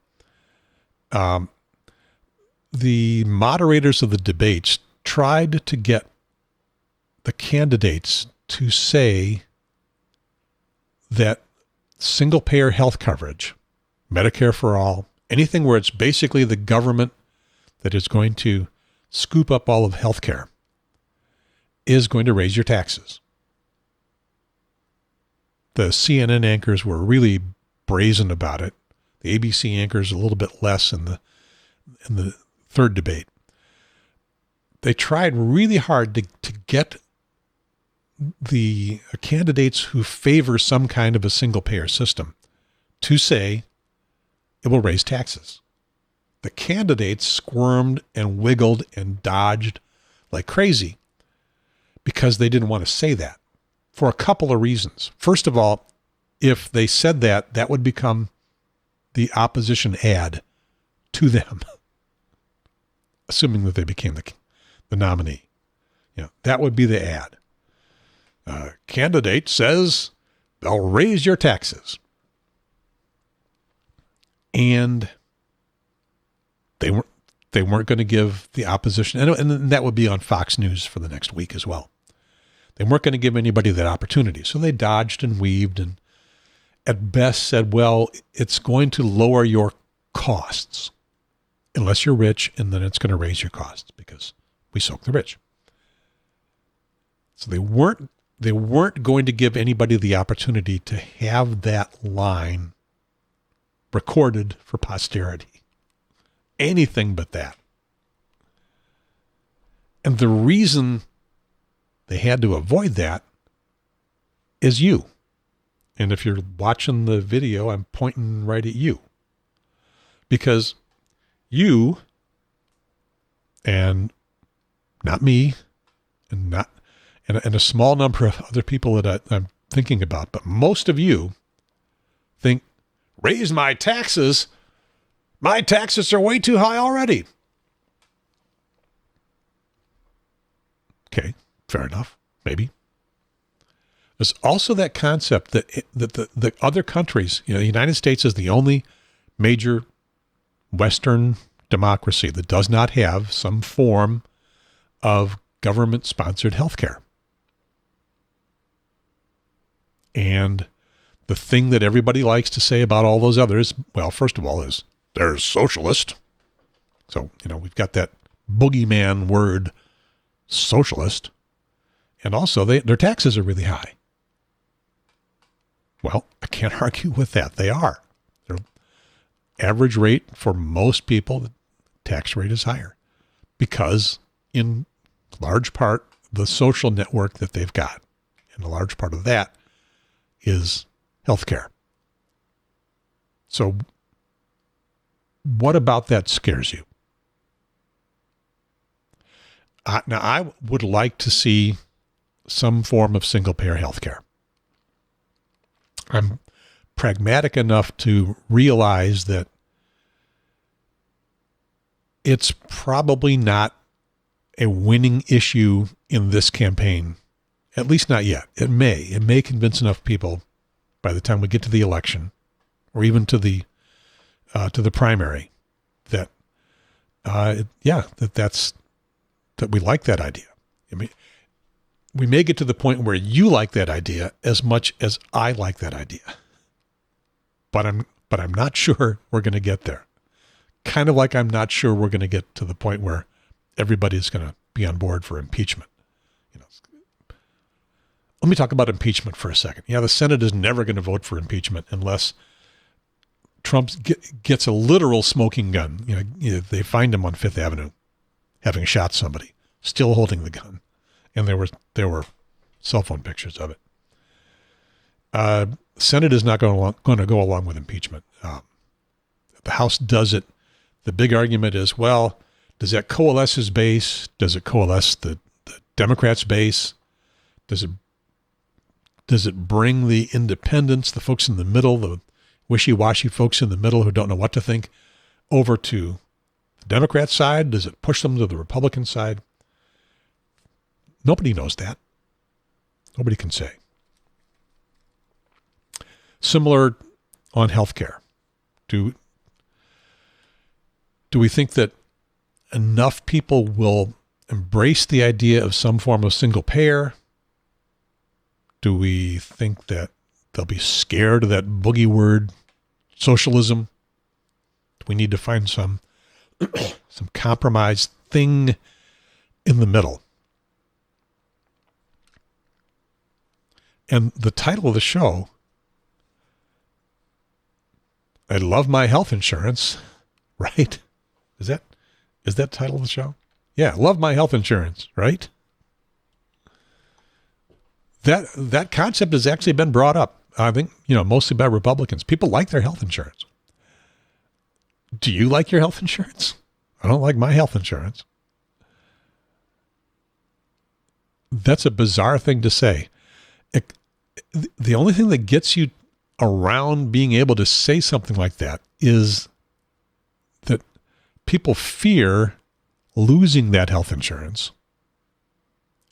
A: the moderators of the debates tried to get the candidates to say that single-payer health coverage, Medicare for all, anything where it's basically the government that is going to scoop up all of healthcare, is going to raise your taxes. The CNN anchors were really brazen about it. The ABC anchors a little bit less in the third debate. They tried really hard to get the candidates who favor some kind of a single-payer system to say it will raise taxes. The candidates squirmed and wiggled and dodged like crazy because they didn't want to say that for a couple of reasons. First of all, if they said that, that would become the opposition ad to them, assuming that they became the nominee. That would be the ad. Candidate says they'll raise your taxes. And they weren't going to give the opposition, and that would be on Fox News for the next week as well. They weren't going to give anybody that opportunity. So they dodged and weaved and at best said, well, it's going to lower your costs unless you're rich, and then it's going to raise your costs because we soak the rich. So they weren't going to give anybody the opportunity to have that line recorded for posterity. Anything but that. And the reason they had to avoid that is you. And if you're watching the video, I'm pointing right at you. Because you, and not me, and a small number of other people that I'm thinking about, but most of you think, raise my taxes. My taxes are way too high already. Okay, fair enough, maybe. There's also that concept that the other countries, the United States is the only major Western democracy that does not have some form of government-sponsored healthcare. And the thing that everybody likes to say about all those others, well, first of all, is they're socialist. So, we've got that boogeyman word, socialist. And also, their taxes are really high. Well, I can't argue with that. They are. Their average rate for most people, the tax rate is higher because in large part, the social network that they've got, and a large part of that is healthcare. So what about that scares you? Now, I would like to see some form of single-payer healthcare. I'm pragmatic enough to realize that it's probably not a winning issue in this campaign, at least not yet. It may convince enough people by the time we get to the election, or even to the primary, that that we like that idea. I mean, we may get to the point where you like that idea as much as I like that idea, but I'm not sure we're going to get there. Kind of like I'm not sure we're going to get to the point where everybody's going to be on board for impeachment. Let me talk about impeachment for a second. Yeah, the Senate is never going to vote for impeachment unless Trump gets a literal smoking gun. They find him on Fifth Avenue having shot somebody, still holding the gun. And there were cell phone pictures of it. The Senate is not going to go along with impeachment. The House does it. The big argument is, well, does that coalesce his base? Does it coalesce the Democrats' base? Does it bring the independents, the folks in the middle, the wishy-washy folks in the middle who don't know what to think, over to the Democrat side? Does it push them to the Republican side? Nobody knows that. Nobody can say. Similar on healthcare. Do we think that enough people will embrace the idea of some form of single payer? Do we think that they'll be scared of that boogie word, socialism? Do we need to find some compromise thing in the middle? And the title of the show I love my health insurance, right? Is that the title of the show? Yeah, love my health insurance, right? That concept has actually been brought up, I think, mostly by Republicans. People like their health insurance. Do you like your health insurance? I don't like my health insurance. That's a bizarre thing to say. The only thing that gets you around being able to say something like that is that people fear losing that health insurance,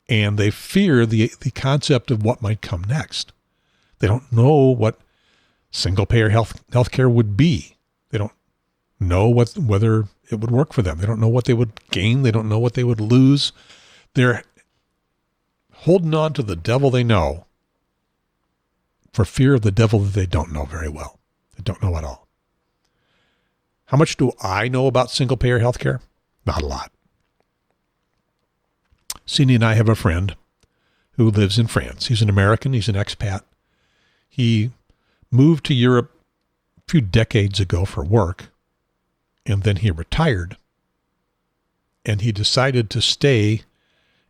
A: and they fear the concept of what might come next. They don't know what single-payer healthcare would be. They don't know whether it would work for them. They don't know what they would gain. They don't know what they would lose. They're holding on to the devil they know for fear of the devil that they don't know very well. They don't know at all. How much do I know about single-payer healthcare? Not a lot. Cindy and I have a friend who lives in France. He's an American. He's an expat. He moved to Europe a few decades ago for work, and then he retired. And he decided to stay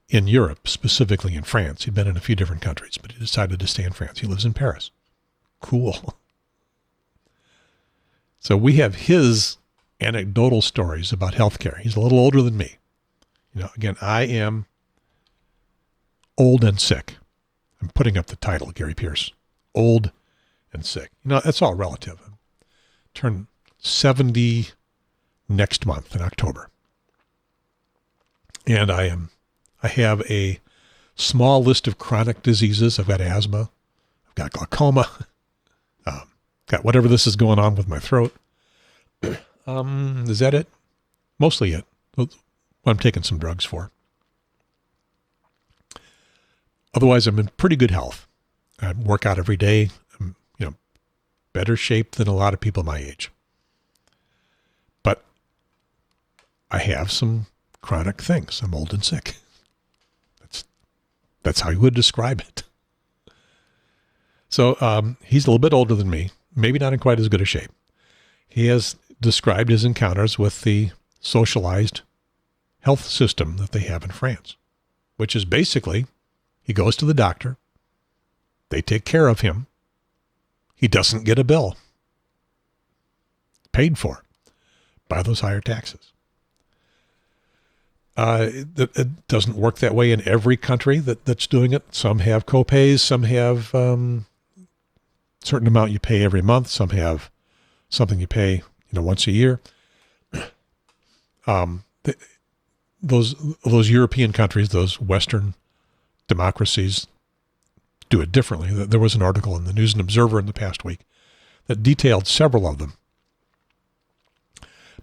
A: in Europe, specifically in France. He'd been in a few different countries, but he decided to stay in France. He lives in Paris. Cool. So we have his anecdotal stories about healthcare. He's a little older than me. Again, I am old and sick. I'm putting up the title, Gary Pierce. Old and sick. That's all relative. I turn 70 next month in October. And I have a small list of chronic diseases. I've got asthma. I've got glaucoma. Got whatever this is going on with my throat. Is that it? Mostly it. What I'm taking some drugs for. Otherwise, I'm in pretty good health. I work out every day. I'm, better shape than a lot of people my age. But I have some chronic things. I'm old and sick. That's how you would describe it. So he's a little bit older than me, maybe not in quite as good a shape. He has described his encounters with the socialized health system that they have in France, which is basically he goes to the doctor, they take care of him, he doesn't get a bill, paid for by those higher taxes. It doesn't work that way in every country that's doing it. Some have copays, some have certain amount you pay every month, some have something you pay once a year. Those European countries, those Western democracies, do it differently. There was an article in the News and Observer in the past week that detailed several of them.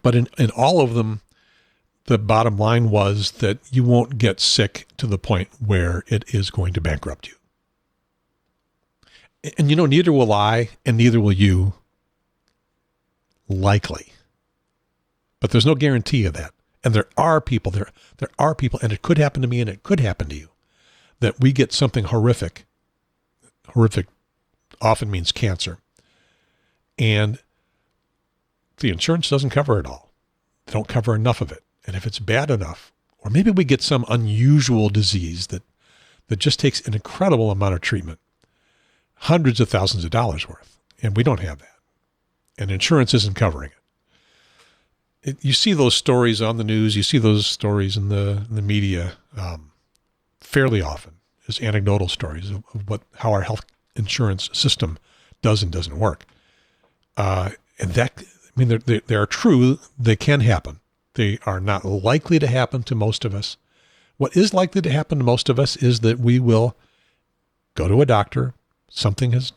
A: But in all of them, the bottom line was that you won't get sick to the point where it is going to bankrupt you. And neither will I, and neither will you, likely. But there's no guarantee of that. And there are people, and it could happen to me and it could happen to you, that we get something horrific. Horrific often means cancer. And the insurance doesn't cover it all. They don't cover enough of it. And if it's bad enough, or maybe we get some unusual disease that just takes an incredible amount of treatment, hundreds of thousands of dollars worth, and we don't have that. And insurance isn't covering it. You see those stories on the news, you see those stories in the media fairly often as anecdotal stories of how our health insurance system does and doesn't work. And they are true, they can happen. They are not likely to happen to most of us. What is likely to happen to most of us is that we will go to a doctor. Something has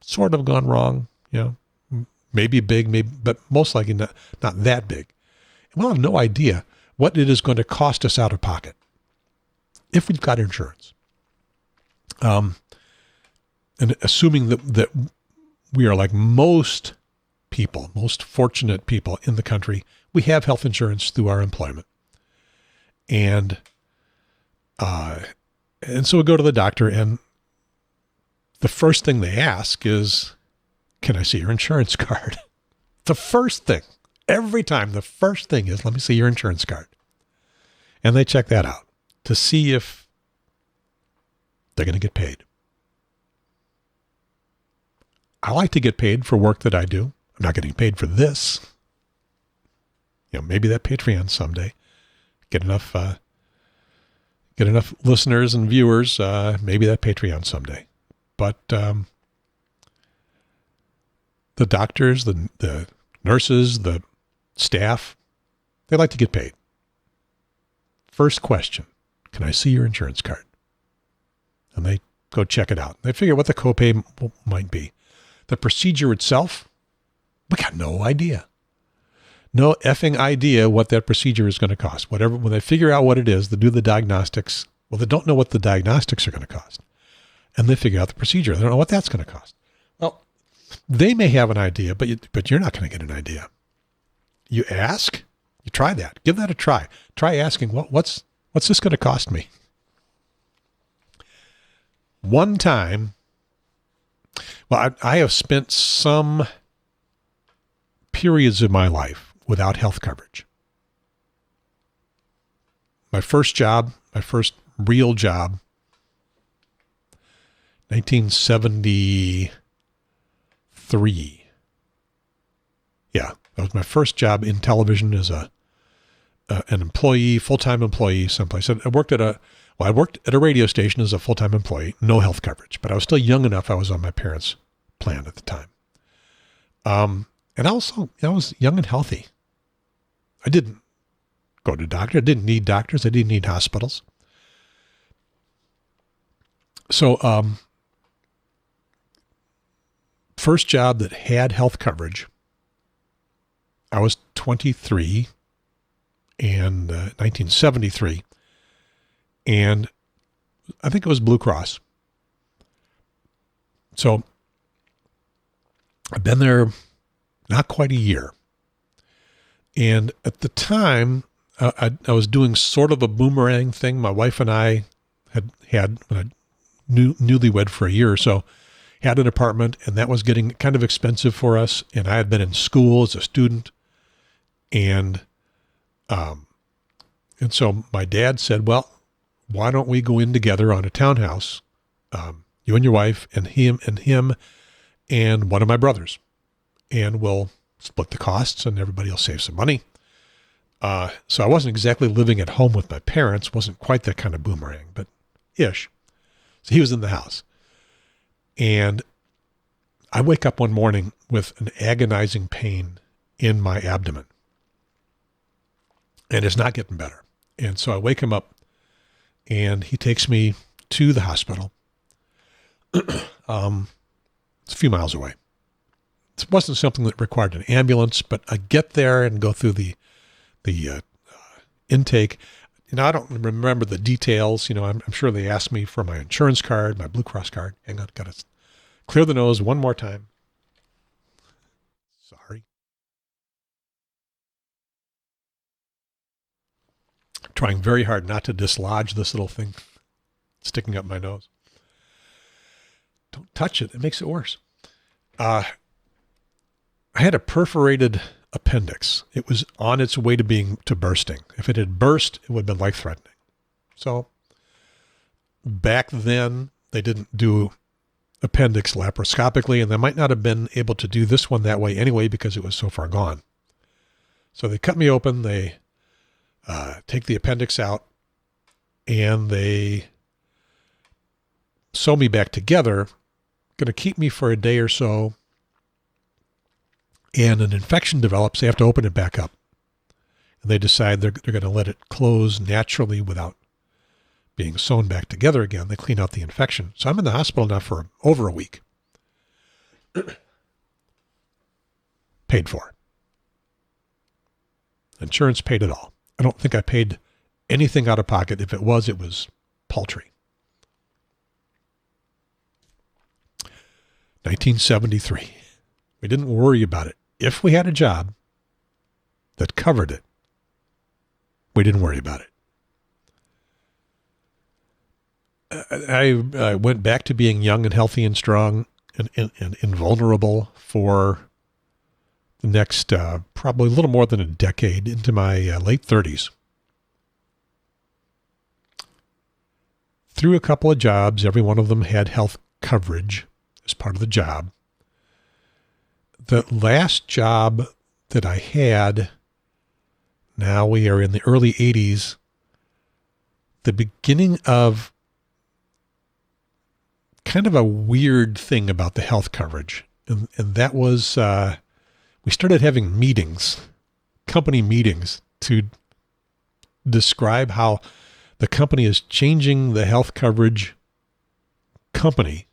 A: sort of gone wrong, maybe big, but most likely not that big. And we'll have no idea what it is going to cost us out of pocket if we've got insurance. And assuming that we are like most people, most fortunate people in the country, we have health insurance through our employment. And so we go to the doctor, and the first thing they ask is, can I see your insurance card? The first thing, every time, the first thing is, let me see your insurance card. And they check that out to see if they're going to get paid. I like to get paid for work that I do. I'm not getting paid for this. Maybe that Patreon someday. Get enough listeners and viewers. Maybe that Patreon someday. But the doctors, the nurses, the staff, they like to get paid. First question, can I see your insurance card? And they go check it out. They figure what the copay might be. The procedure itself, we got no idea. No effing idea what that procedure is going to cost. Whatever, when they figure out what it is, they do the diagnostics. Well, they don't know what the diagnostics are going to cost. And they figure out the procedure. They don't know what that's going to cost. Well, they may have an idea, but you're not going to get an idea. You ask, you try that. Give that a try. Try asking, what's this going to cost me? One time, well, I have spent some periods of my life without health coverage. My first job, my first real job, 1973. Yeah, that was my first job in television as an employee, full-time employee someplace. I worked at a radio station as a full-time employee, no health coverage, but I was still young enough. I was on my parents' plan at the time. And also, I was young and healthy. I didn't go to a doctor. I didn't need doctors. I didn't need hospitals. So, first job that had health coverage, I was 23 and 1973. And I think it was Blue Cross. So I've been there not quite a year. And at the time, I was doing sort of a boomerang thing. My wife and I had when I newlywed for a year or so, had an apartment, and that was getting kind of expensive for us. And I had been in school as a student. And so my dad said, well, why don't we go in together on a townhouse, you and your wife and him and one of my brothers, and we'll split the costs and everybody will save some money. So I wasn't exactly living at home with my parents, wasn't quite that kind of boomerang, but ish. So he was in the house. And I wake up one morning with an agonizing pain in my abdomen. And it's not getting better. And so I wake him up and he takes me to the hospital. It's a few miles away. It wasn't something that required an ambulance, but I get there and go through the intake. I don't remember the details. I'm sure they asked me for my insurance card, my Blue Cross card. Hang on, got to clear the nose one more time. Sorry. I'm trying very hard not to dislodge this little thing sticking up my nose. Don't touch it. It makes it worse. I had a perforated appendix. It was on its way to bursting. If it had burst, it would have been life-threatening. So back then, they didn't do appendix laparoscopically, and they might not have been able to do this one that way anyway because it was so far gone. So they cut me open, they take the appendix out, and they sew me back together. Going to keep me for a day or so, and an infection develops. They have to open it back up. And they decide they're going to let it close naturally without being sewn back together again. They clean out the infection. So I'm in the hospital now for over a week. Paid for. Insurance paid it all. I don't think I paid anything out of pocket. If it was paltry. 1973. We didn't worry about it. If we had a job that covered it, we didn't worry about it. I went back to being young and healthy and strong and invulnerable for the next probably a little more than a decade into my late 30s. Through a couple of jobs, every one of them had health coverage as part of the job. The last job that I had, now we are in the early 80s, the beginning of kind of a weird thing about the health coverage. And that was, we started having meetings, company meetings, to describe how the company is changing the health coverage company,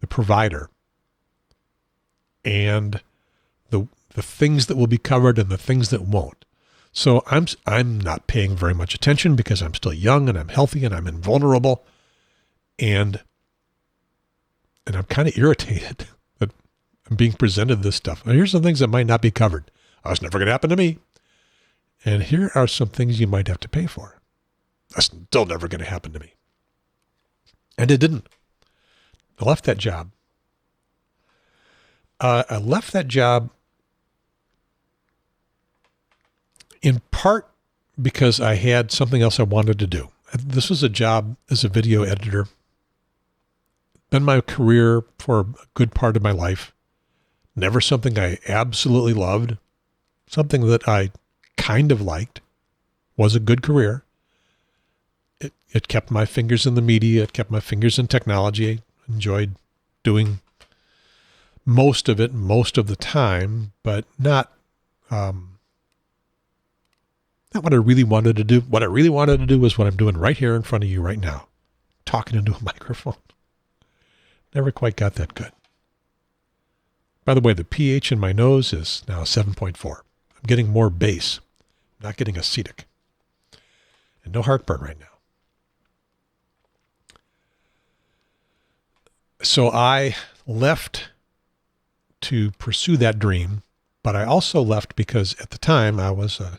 A: the provider, and the things that will be covered and the things that won't. So I'm not paying very much attention because I'm still young and I'm healthy and I'm invulnerable, and I'm kind of irritated that I'm being presented this stuff. Now, here's some things that might not be covered. Oh, it's never going to happen to me. And here are some things you might have to pay for. That's still never going to happen to me. And it didn't. I left that job. I left that job in part because I had something else I wanted to do. This was a job as a video editor. Been my career for a good part of my life. Never something I absolutely loved. Something that I kind of liked. Was a good career. It kept my fingers in the media. It kept my fingers in technology. I enjoyed doing most of it most of the time, but not what I really wanted to do. What I really wanted to do was what I'm doing right here in front of you right now, talking into a microphone. Never quite got that good. By the way, the pH in my nose is now 7.4. I'm getting more bass. I'm not getting acetic. And no heartburn right now. So I left to pursue that dream, but I also left because at the time I was an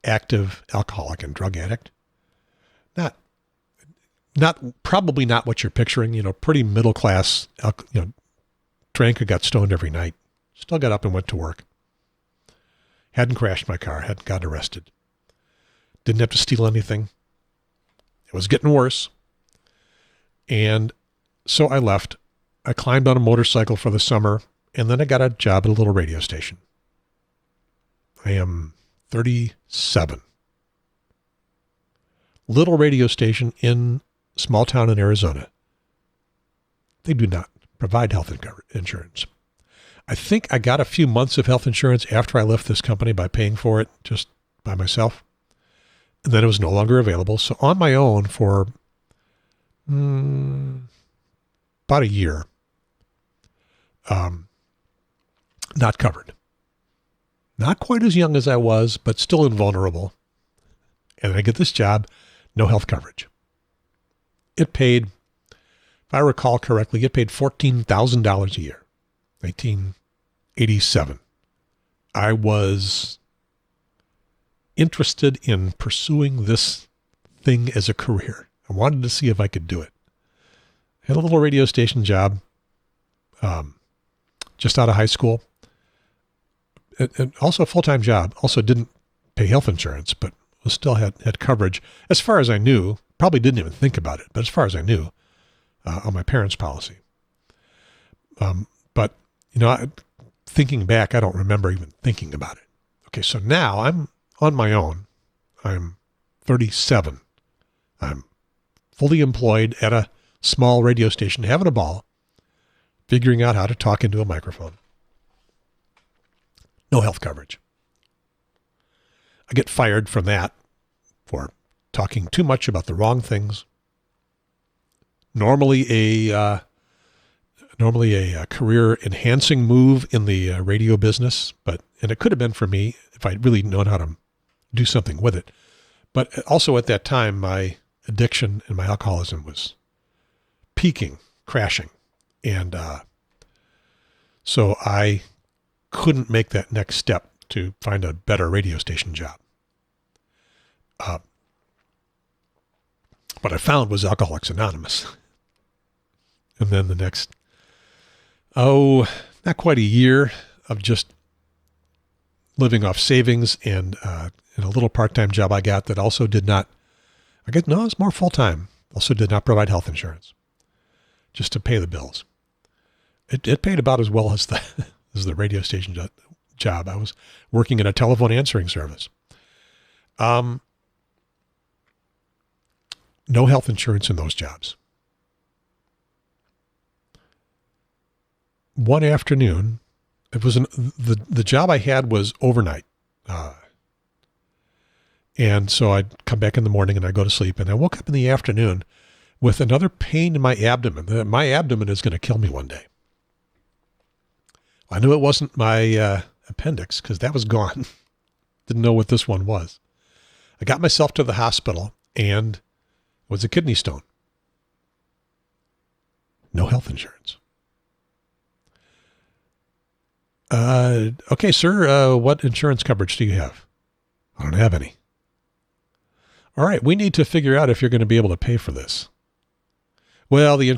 A: active alcoholic and drug addict. Probably not what you're picturing, pretty middle class, drank or got stoned every night, still got up and went to work. Hadn't crashed my car, hadn't got arrested. Didn't have to steal anything. It was getting worse. And so I left. I climbed on a motorcycle for the summer, and then I got a job at a little radio station. I am 37. Little radio station in a small town in Arizona. They do not provide health insurance. I think I got a few months of health insurance after I left this company by paying for it just by myself. And then it was no longer available. So on my own for about a year, not covered. Not quite as young as I was, but still invulnerable. And I get this job, no health coverage. It paid, if I recall correctly, it paid $14,000 a year, 1987. I was interested in pursuing this thing as a career. I wanted to see if I could do it. I had a little radio station job, just out of high school. And also a full-time job. Also didn't pay health insurance, but still had coverage. As far as I knew, probably didn't even think about it, but as far as I knew, on my parents' policy. But, thinking back, I don't remember even thinking about it. Okay, so now I'm on my own. I'm 37. I'm fully employed at a small radio station, having a ball, figuring out how to talk into a microphone. No health coverage. I get fired from that for talking too much about the wrong things. Normally a career enhancing move in the radio business, and it could have been for me if I'd really known how to do something with it. But also at that time, my addiction and my alcoholism was peaking, crashing. And so I couldn't make that next step to find a better radio station job. What I found was Alcoholics Anonymous. And then the next, not quite a year of just living off savings and in a little part-time job I got that also did not, it's more full-time, also did not provide health insurance, just to pay the bills. It paid about as well as the radio station job. I was working in a telephone answering service. No health insurance in those jobs. One afternoon, it was the job I had was overnight. And so I'd come back in the morning and I'd go to sleep, and I woke up in the afternoon with another pain in my abdomen. My abdomen is going to kill me one day. I knew it wasn't my appendix because that was gone. Didn't know what this one was. I got myself to the hospital and it was a kidney stone. No health insurance. Okay, sir, what insurance coverage do you have? I don't have any. All right, we need to figure out if you're going to be able to pay for this. Well, the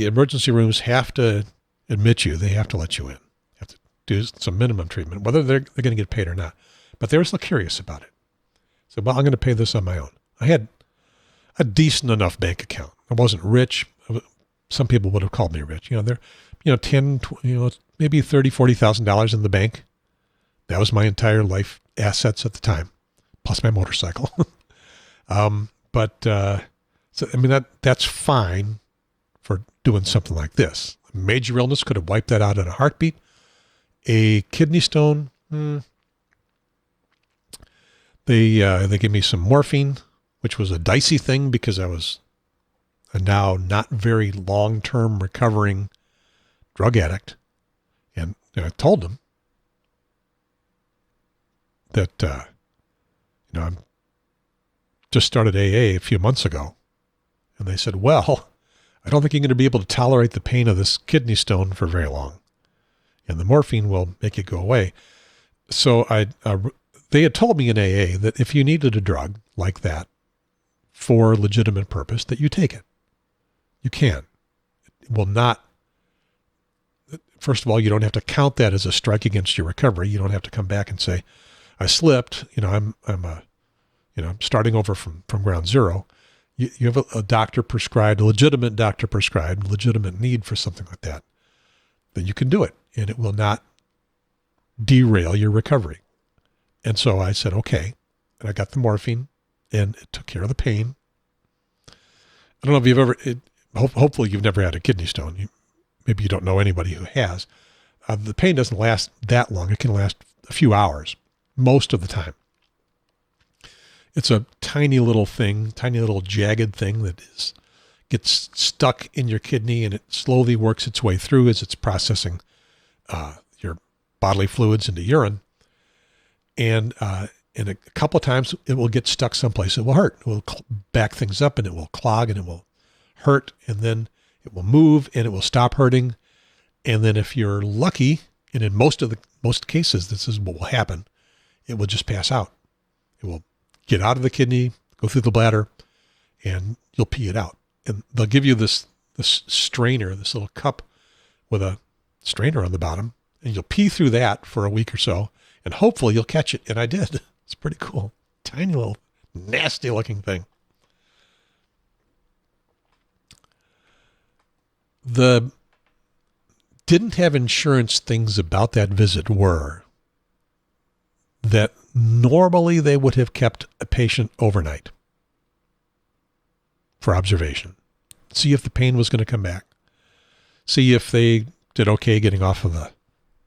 A: emergency rooms have to admit you. They have to let you in. You have to do some minimum treatment, whether they're going to get paid or not. But they were still curious about it. So, well, I'm going to pay this on my own. I had a decent enough bank account. I wasn't rich. Some people would have called me rich. They're, 10, maybe $30,000, $40,000 in the bank. That was my entire life assets at the time, plus my motorcycle. That's fine for doing something like this. A major illness could have wiped that out in a heartbeat. A kidney stone, they gave me some morphine, which was a dicey thing because I was a now not very long-term recovering drug addict. And I told them that, I'm just started AA a few months ago. And they said, well, I don't think you're going to be able to tolerate the pain of this kidney stone for very long. And the morphine will make it go away. So they had told me in AA that if you needed a drug like that for legitimate purpose, that you take it. You can. It will not. First of all, you don't have to count that as a strike against your recovery. You don't have to come back and say, I slipped. I'm starting over from ground zero. You have a doctor prescribed, a legitimate doctor prescribed, legitimate need for something like that. Then you can do it, and it will not derail your recovery. And so I said, okay. And I got the morphine, and it took care of the pain. I don't know if you've ever, hopefully you've never had a kidney stone. Maybe you don't know anybody who has. The pain doesn't last that long. It can last a few hours, most of the time. It's a tiny little thing, tiny little jagged thing that gets stuck in your kidney, and it slowly works its way through as it's processing your bodily fluids into urine. And a couple of times it will get stuck someplace. It will hurt. It will back things up, and it will clog, and it will hurt, and then it will move, and it will stop hurting. And then if you're lucky, and in most cases this is what will happen, it will just pass out. It will get out of the kidney, go through the bladder, and you'll pee it out. And they'll give you this strainer, this little cup with a strainer on the bottom, and you'll pee through that for a week or so, and hopefully you'll catch it. And I did. It's pretty cool. Tiny little nasty looking thing. The didn't have insurance things about that visit were that normally they would have kept a patient overnight for observation. See if the pain was going to come back. See if they did okay getting off of the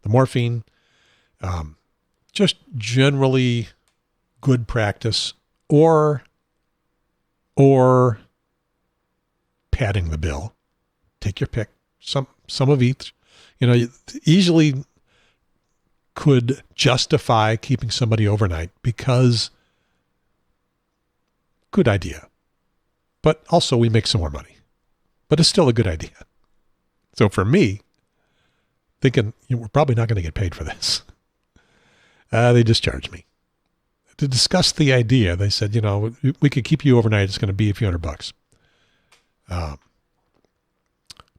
A: morphine. Just generally good practice, or padding the bill. Take your pick. Some of each. Easily could justify keeping somebody overnight because good idea. But also we make some more money. But it's still a good idea. So for me, thinking we're probably not going to get paid for this. They discharged me. To discuss the idea, they said, we could keep you overnight. It's going to be a few $100.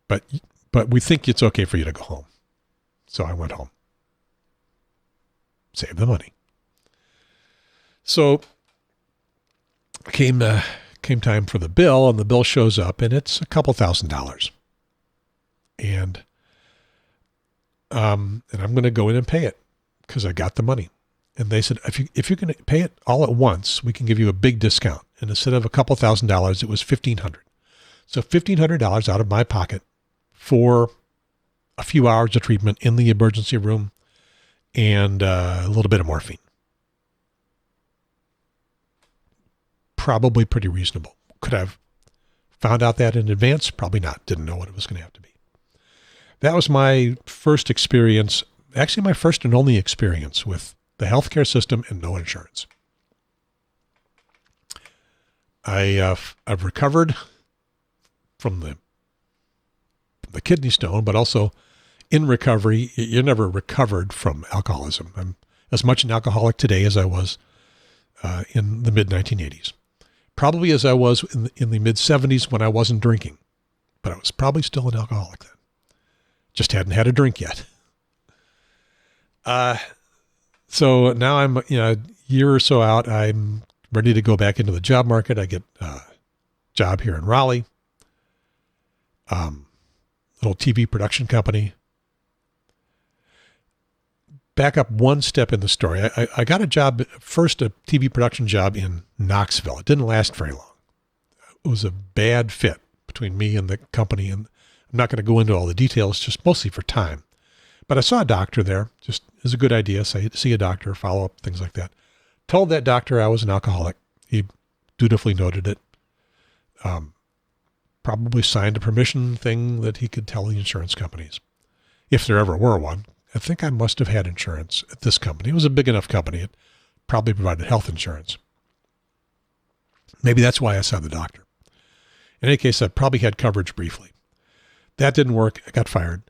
A: But we think it's okay for you to go home. So I went home. save the money. So came time for the bill, and the bill shows up, and it's a couple $1,000s. And I'm going to go in and pay it because I got the money. And they said, if you can pay it all at once, we can give you a big discount. And instead of a couple $1,000s, it was $1,500. So $1,500 out of my pocket for a few hours of treatment in the emergency room and a little bit of morphine. Probably pretty reasonable. Could I have found out that in advance? Probably not. Didn't know what it was going to have to be. That was my first experience, actually my first and only experience with the healthcare system and no insurance. I've recovered from the kidney stone, but also in recovery, you're never recovered from alcoholism. I'm as much an alcoholic today as I was in the mid-1980s. Probably as I was in the mid-70s when I wasn't drinking, but I was probably still an alcoholic then. Just hadn't had a drink yet. So now I'm a year or so out. I'm ready to go back into the job market. I get a job here in Raleigh, little TV production company. Back up one step in the story. I got a job, first a TV production job in Knoxville. It didn't last very long. It was a bad fit between me and the company, and I'm not going to go into all the details, just mostly for time. But I saw a doctor there, just as a good idea. See a doctor, follow up, things like that. Told that doctor I was an alcoholic. He dutifully noted it. Probably signed a permission thing that he could tell the insurance companies, if there ever were one. I think I must have had insurance at this company. It was a big enough company. It probably provided health insurance. Maybe that's why I saw the doctor. In any case, I probably had coverage briefly. That didn't work. I got fired.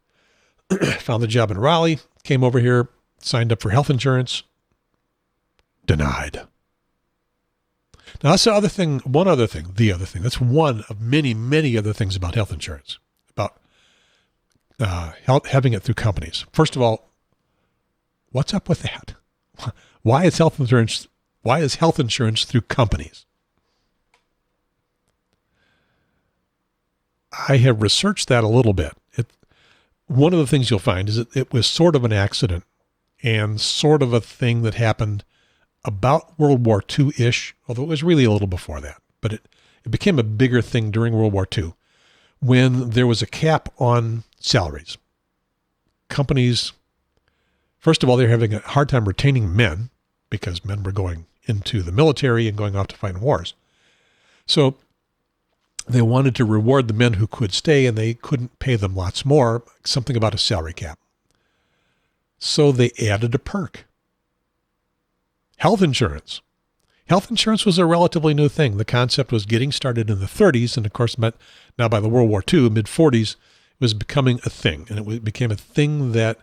A: Found the job in Raleigh, came over here, signed up for health insurance, denied. Now that's the other thing, that's one of many, many other things about health insurance, about having it through companies. First of all, what's up with that? Why is health insurance through companies? I have researched that a little bit. One of the things you'll find is that it was sort of an accident and sort of a thing that happened about World War II-ish, although it was really a little before that. But it became a bigger thing during World War II when there was a cap on salaries. Companies, first of all, they're having a hard time retaining men because men were going into the military and going off to fight in wars. So they wanted to reward the men who could stay, and they couldn't pay them lots more, something about a salary cap. So they added a perk. Health insurance. Health insurance was a relatively new thing. The concept was getting started in the 30s, and of course, now by the World War II, mid-40s, it was becoming a thing. And it became a thing that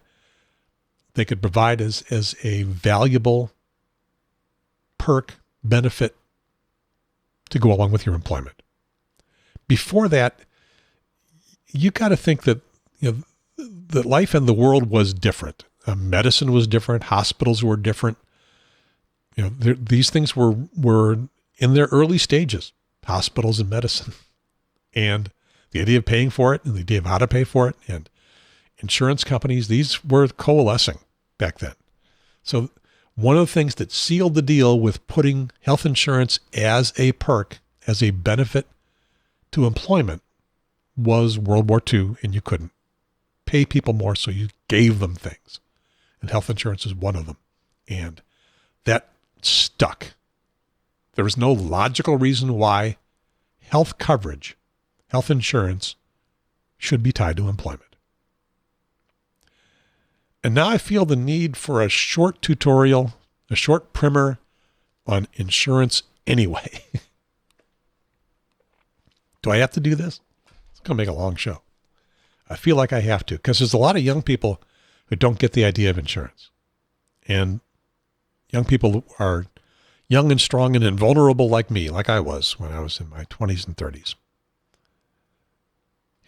A: they could provide as a valuable perk, benefit to go along with your employment. Before that, you got to think that the life in the world was different. Medicine was different. Hospitals were different. These things were in their early stages. Hospitals and medicine, and the idea of paying for it, and the idea of how to pay for it, and insurance companies. These were coalescing back then. So one of the things that sealed the deal with putting health insurance as a perk, as a benefit to employment, was World War II, and you couldn't pay people more, so you gave them things. And health insurance is one of them. And that stuck. There was no logical reason why health coverage, health insurance, should be tied to employment. And now I feel the need for a short tutorial, a short primer on insurance anyway. Do I have to do this? It's going to make a long show. I feel like I have to, because there's a lot of young people who don't get the idea of insurance. And young people are young and strong and invulnerable like me, like I was when I was in my 20s and 30s.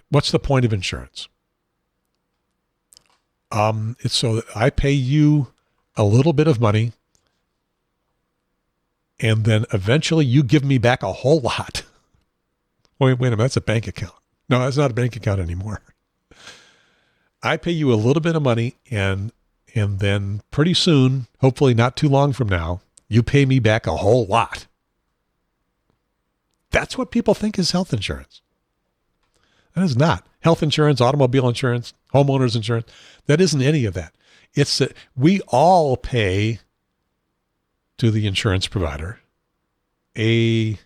A: What's the point of insurance? It's so that I pay you a little bit of money, and then eventually you give me back a whole lot. Wait a minute, that's a bank account. No, that's not a bank account anymore. I pay you a little bit of money, and then pretty soon, hopefully not too long from now, you pay me back a whole lot. That's what people think is health insurance. That is not. Health insurance, automobile insurance, homeowners insurance, that isn't any of that. It's that we all pay to the insurance provider a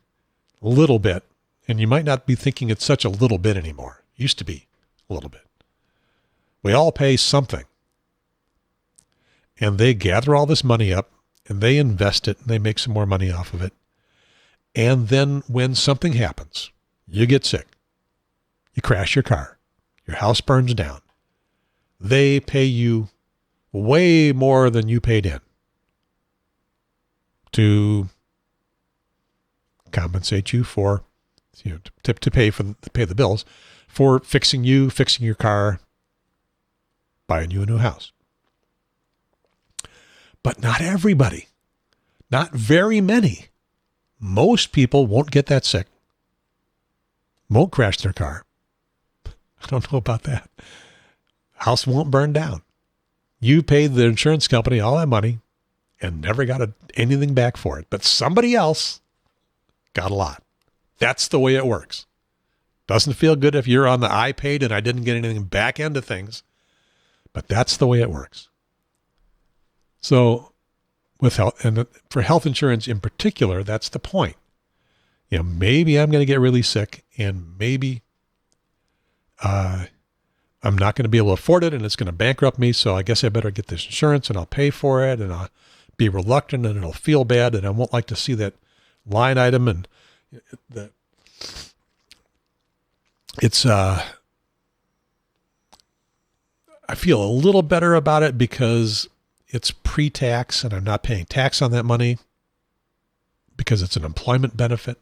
A: little bit, and you might not be thinking it's such a little bit anymore. It used to be a little bit. We all pay something. And they gather all this money up, and they invest it, and they make some more money off of it. And then when something happens, you get sick, you crash your car, your house burns down, they pay you way more than you paid in to compensate you for, to pay the bills for fixing your car, buying you a new house. But not everybody, not very many. Most people won't get that sick, won't crash their car. I don't know about that. House won't burn down. You paid the insurance company all that money and never got anything back for it. But somebody else got a lot. That's the way it works. Doesn't feel good if you're on the I paid and I didn't get anything back into things. But that's the way it works. So with health, and for health insurance in particular, that's the point. Maybe I'm going to get really sick, and maybe I'm not going to be able to afford it, and it's going to bankrupt me. So I guess I better get this insurance, and I'll pay for it, and I'll be reluctant, and it'll feel bad, and I won't like to see that line item, and it's I feel a little better about it because it's pre-tax and I'm not paying tax on that money because it's an employment benefit.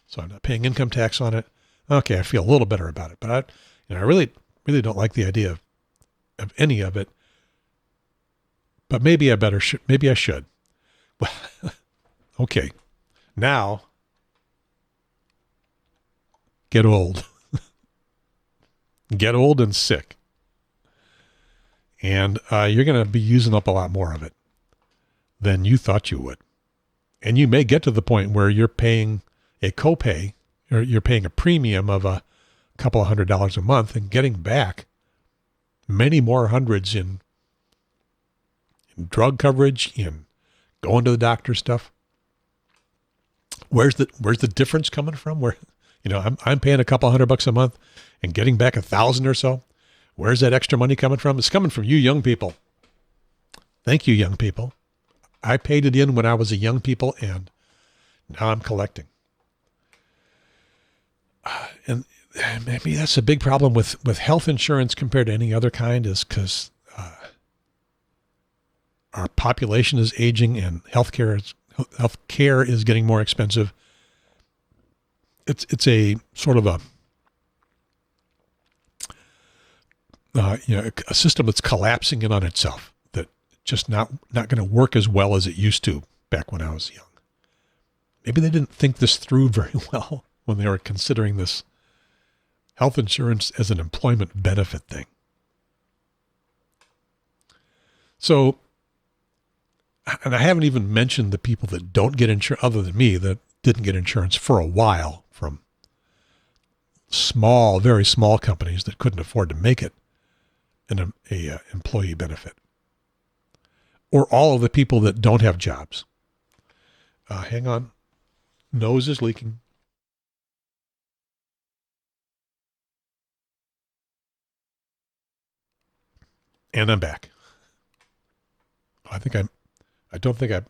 A: So I'm not paying income tax on it. Okay, I feel a little better about it, but I really don't like the idea of any of it. But maybe I should. Well, okay. Now get old. Get old and sick. And you're going to be using up a lot more of it than you thought you would. And you may get to the point where you're paying a copay, or you're paying a premium of a couple of $100s a month and getting back many more hundreds in drug coverage, in going to the doctor stuff. Where's the difference coming from? Where, I'm paying a couple $100 a month and getting back 1,000 or so. Where's that extra money coming from? It's coming from you young people. Thank you, young people. I paid it in when I was a young people, and now I'm collecting. And maybe that's a big problem with health insurance compared to any other kind, is because our population is aging and healthcare is getting more expensive. It's a sort of a system that's collapsing in on itself, that just not going to work as well as it used to back when I was young. Maybe they didn't think this through very well when they were considering this health insurance as an employment benefit thing. So, and I haven't even mentioned the people that don't get insurance, other than me, that didn't get insurance for a while from very small companies that couldn't afford to make it an employee benefit. Or all of the people that don't have jobs. Hang on. Nose is leaking. And I'm back. I don't think I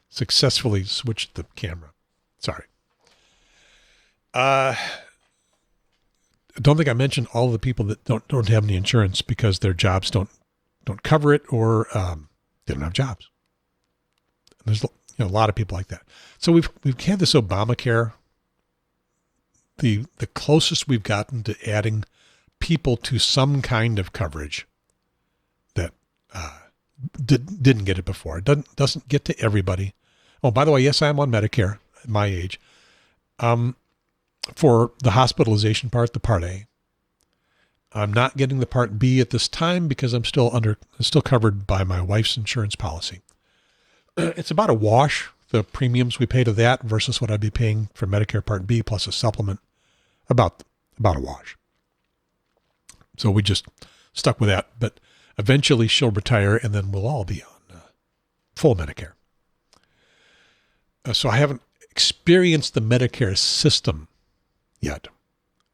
A: successfully switched the camera. Sorry. I don't think I mentioned all the people that don't have any insurance because their jobs don't cover it, or they don't have jobs. There's a lot of people like that. So we've had this Obamacare. The closest we've gotten to adding people to some kind of coverage that didn't get it before. It doesn't get to everybody. Oh, by the way, yes, I am on Medicare at my age. For the hospitalization part, the Part A. I'm not getting the Part B at this time because I'm still covered by my wife's insurance policy. It's about a wash, the premiums we pay to that versus what I'd be paying for Medicare Part B plus a supplement, about a wash. So we just stuck with that. But eventually she'll retire and then we'll all be on full Medicare. So I haven't experienced the Medicare system yet.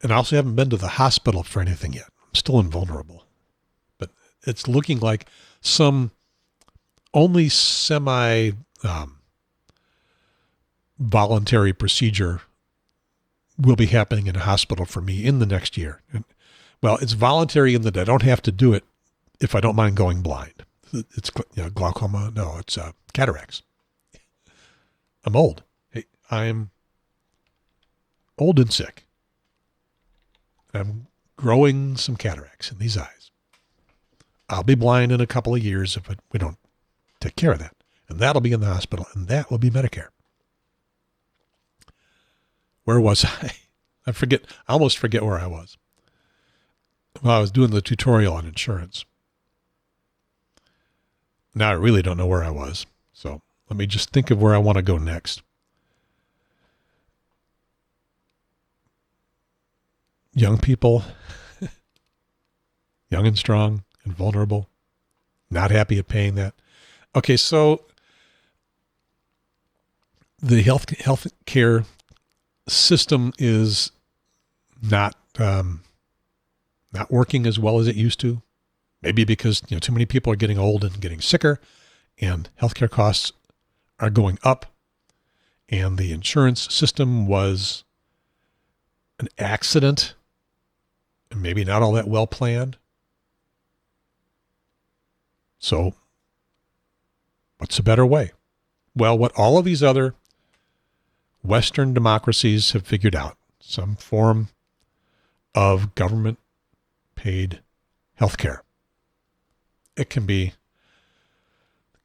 A: And I also haven't been to the hospital for anything yet. I'm still invulnerable. But it's looking like some only semi voluntary procedure will be happening in a hospital for me in the next year. And, well, it's voluntary in that I don't have to do it if I don't mind going blind. It's glaucoma. No, it's cataracts. I'm old. Hey, I'm old and sick. I'm growing some cataracts in these eyes. I'll be blind in a couple of years if we don't take care of that. And that'll be in the hospital, and that will be Medicare. Where was I? I almost forget where I was. Well, I was doing the tutorial on insurance. Now I really don't know where I was. So let me just think of where I want to go next. Young people, young and strong and vulnerable, not happy at paying that. Okay, so the health care system is not working as well as it used to. Maybe because too many people are getting old and getting sicker, and healthcare costs are going up, and the insurance system was an accident and maybe not all that well planned. So what's a better way? Well, what all of these other Western democracies have figured out, some form of government-paid healthcare. It can be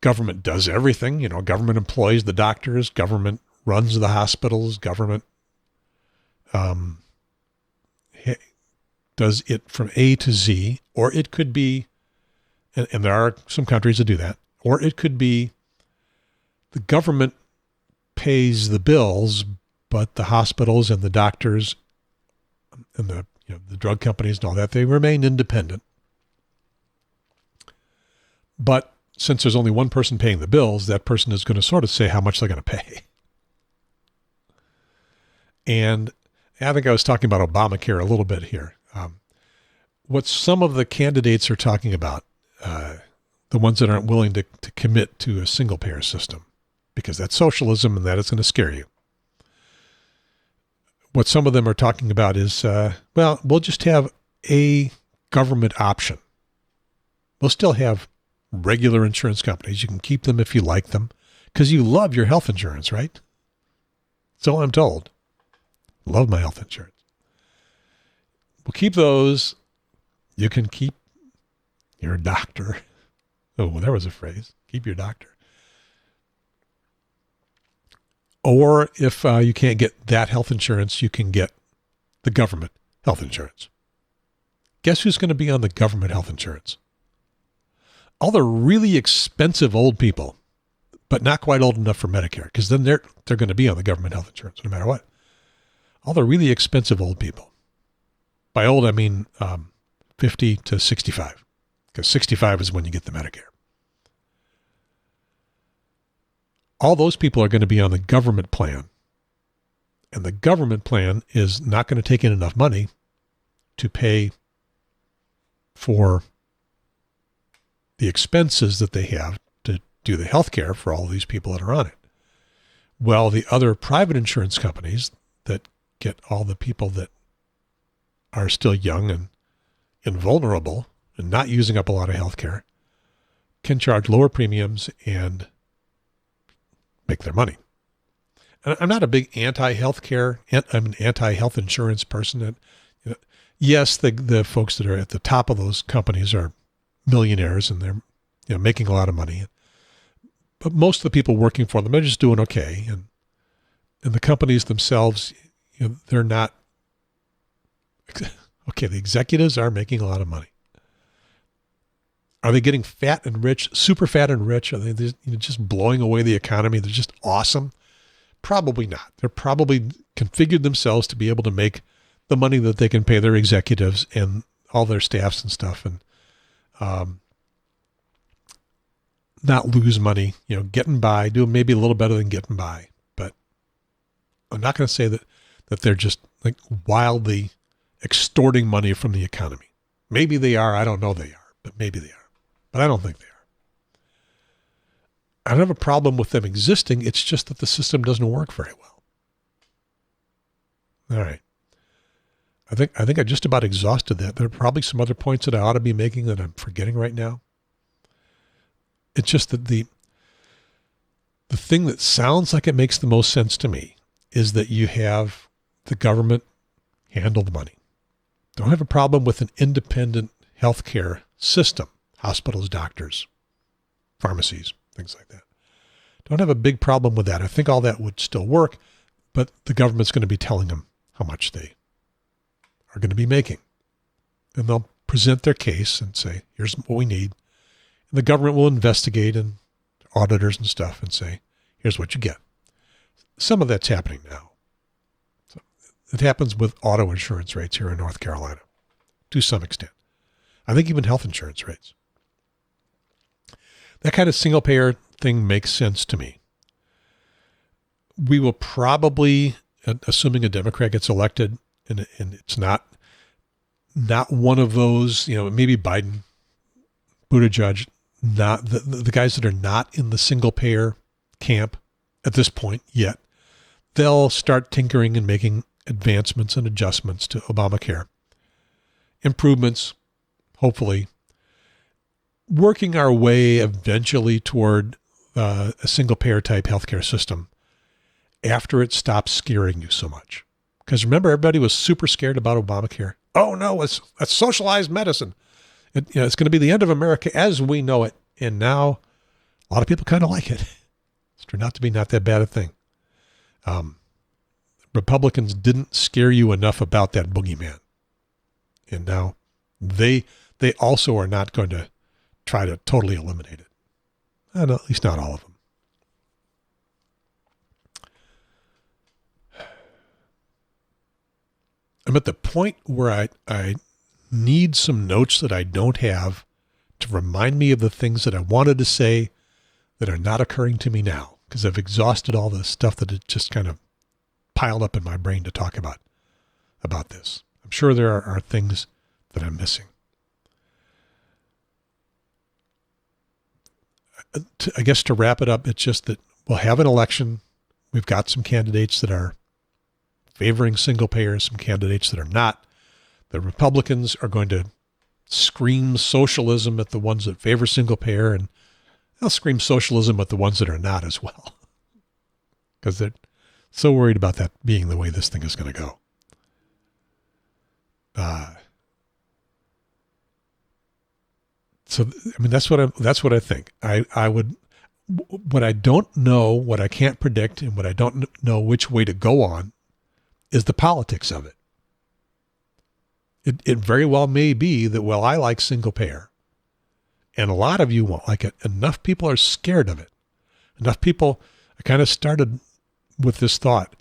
A: government does everything. Government employs the doctors, government runs the hospitals, government does it from A to Z, or it could be, and there are some countries that do that, or it could be the government pays the bills, but the hospitals and the doctors and the drug companies and all that, they remain independent. But since there's only one person paying the bills, that person is going to sort of say how much they're going to pay. And I think I was talking about Obamacare a little bit here. What some of the candidates are talking about, the ones that aren't willing to commit to a single payer system, because that's socialism and that is going to scare you. What some of them are talking about is, we'll just have a government option. We'll still have regular insurance companies. You can keep them if you like them because you love your health insurance, right? So I'm told. Love my health insurance. We'll keep those. You can keep your doctor. Oh, well, there was a phrase. Keep your doctor. Or if you can't get that health insurance, you can get the government health insurance. Guess who's going to be on the government health insurance? All the really expensive old people, but not quite old enough for Medicare, because then they're going to be on the government health insurance no matter what. All the really expensive old people. By old, I mean 50 to 65, because 65 is when you get the Medicare. All those people are going to be on the government plan. And the government plan is not going to take in enough money to pay for the expenses that they have to do the health care for all of these people that are on it. Well, the other private insurance companies that get all the people that are still young and invulnerable and not using up a lot of health care can charge lower premiums and make their money. And I'm not a big anti-healthcare. I'm an anti-health insurance person. Yes, the folks that are at the top of those companies are millionaires and they're making a lot of money. But most of the people working for them are just doing okay. And the companies themselves, they're not, okay, the executives are making a lot of money. Are they getting fat and rich, super fat and rich? Are they just blowing away the economy? They're just awesome? Probably not. They're probably configured themselves to be able to make the money that they can pay their executives and all their staffs and stuff, and not lose money, getting by, doing maybe a little better than getting by. But I'm not going to say that they're just like wildly extorting money from the economy. Maybe they are. I don't know they are, but maybe they are. But I don't think they are. I don't have a problem with them existing. It's just that the system doesn't work very well. All right. I think I just about exhausted that. There are probably some other points that I ought to be making that I'm forgetting right now. It's just that the thing that sounds like it makes the most sense to me is that you have the government handle the money. Don't have a problem with an independent healthcare system, hospitals, doctors, pharmacies, things like that. Don't have a big problem with that. I think all that would still work, but the government's going to be telling them how much they are going to be making. And they'll present their case and say, here's what we need. And the government will investigate, and auditors and stuff, and say, here's what you get. Some of that's happening now. So it happens with auto insurance rates here in North Carolina to some extent. I think even health insurance rates. That kind of single payer thing makes sense to me. We will probably, assuming a Democrat gets elected, and it's not one of those, maybe Biden, Buttigieg, not the guys that are not in the single payer camp at this point yet, they'll start tinkering and making advancements and adjustments to Obamacare. Improvements, hopefully, working our way eventually toward a single payer type healthcare system after it stops scaring you so much. Because remember, everybody was super scared about Obamacare. Oh no, it's socialized medicine. It's going to be the end of America as we know it. And now a lot of people kind of like it. It's turned out to be not that bad a thing. Republicans didn't scare you enough about that boogeyman. And now they also are not going to try to totally eliminate it. And at least not all of them. I'm at the point where I need some notes that I don't have to remind me of the things that I wanted to say that are not occurring to me now, because I've exhausted all the stuff that had just kind of piled up in my brain to talk about this. I'm sure there are things that I'm missing. I guess to wrap it up, it's just that we'll have an election. We've got some candidates that are favoring single payer, some candidates that are not. The Republicans are going to scream socialism at the ones that favor single payer, and they'll scream socialism at the ones that are not as well, because they're so worried about that being the way this thing is going to go. So, I mean, that's what I think. I would, what I don't know, what I can't predict, and what I don't know which way to go on is the politics of it. It very well may be that, well, I like single payer, and a lot of you won't like it. Enough people are scared of it. Enough people, I kind of started with this thought,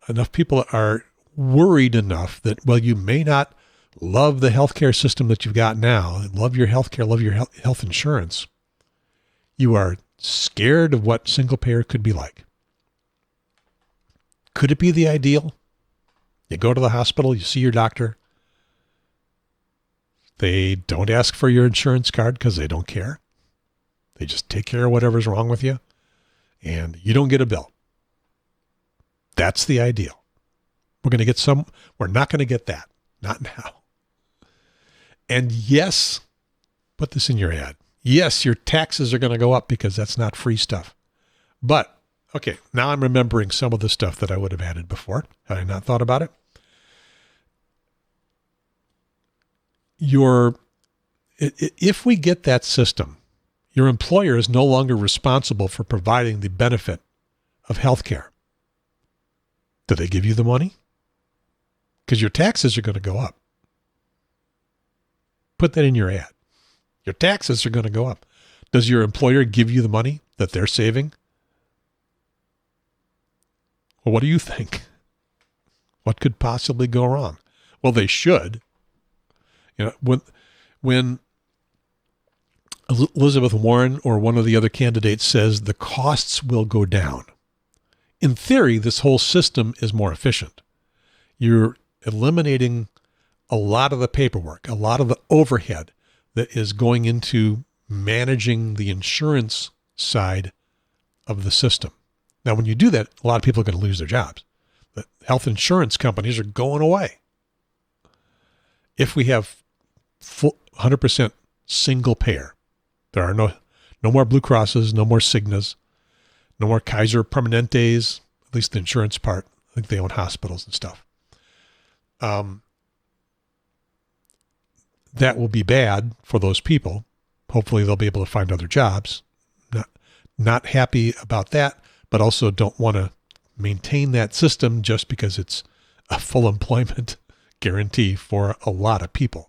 A: enough people are worried enough that, well, you may not love the healthcare system that you've got now, love your healthcare, love your health insurance. You are scared of what single payer could be like. Could it be the ideal? You go to the hospital, you see your doctor. They don't ask for your insurance card because they don't care. They just take care of whatever's wrong with you, and you don't get a bill. That's the ideal. We're not going to get that. Not now. And yes, put this in your ad. Yes, your taxes are going to go up because that's not free stuff. But, okay, now I'm remembering some of the stuff that I would have added before had I not thought about it. If we get that system, Your employer is no longer responsible for providing the benefit of health care. Do they give you the money? Because your taxes are going to go up. Put that in your ad. Your taxes are going to go up. Does your employer give you the money that they're saving? Well, what do you think? What could possibly go wrong? Well, they should. When Elizabeth Warren or one of the other candidates says the costs will go down, in theory, this whole system is more efficient. You're eliminating a lot of the paperwork, a lot of the overhead that is going into managing the insurance side of the system. Now, when you do that, a lot of people are going to lose their jobs. The health insurance companies are going away. If we have full 100% single payer, there are no more Blue Crosses, no more Cignas, no more Kaiser Permanentes, at least the insurance part. I think they own hospitals and stuff. That will be bad for those people. Hopefully they'll be able to find other jobs. Not happy about that, but also don't want to maintain that system just because it's a full employment guarantee for a lot of people.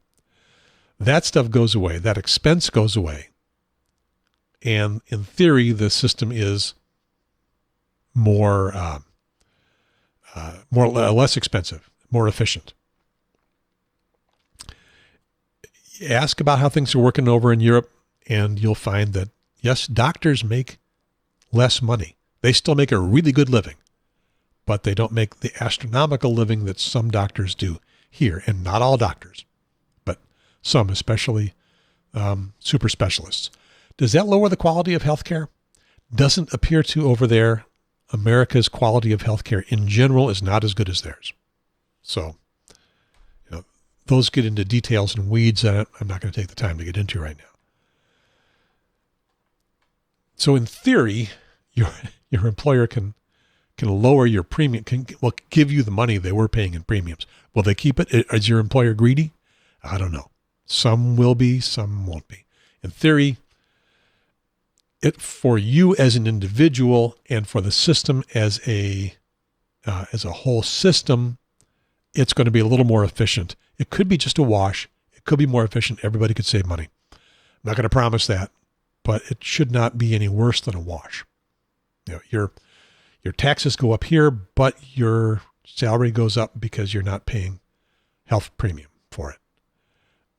A: That stuff goes away. That expense goes away. And in theory, the system is less expensive, more efficient. Ask about how things are working over in Europe, and you'll find that, yes, doctors make less money. They still make a really good living, but they don't make the astronomical living that some doctors do here, and not all doctors, but some, especially super specialists. Does that lower the quality of healthcare? Doesn't appear to over there. America's quality of healthcare in general is not as good as theirs. So, those get into details and weeds that I'm not going to take the time to get into right now. So in theory, your employer can lower your premium, can give you the money they were paying in premiums. Will they keep it? Is your employer greedy? I don't know. Some will be, some won't be. In theory, for you as an individual and for the system as a whole system, it's going to be a little more efficient. It could be just a wash. It could be more efficient. Everybody could save money. I'm not going to promise that, but it should not be any worse than a wash. Your taxes go up here, but your salary goes up because you're not paying health premium for it.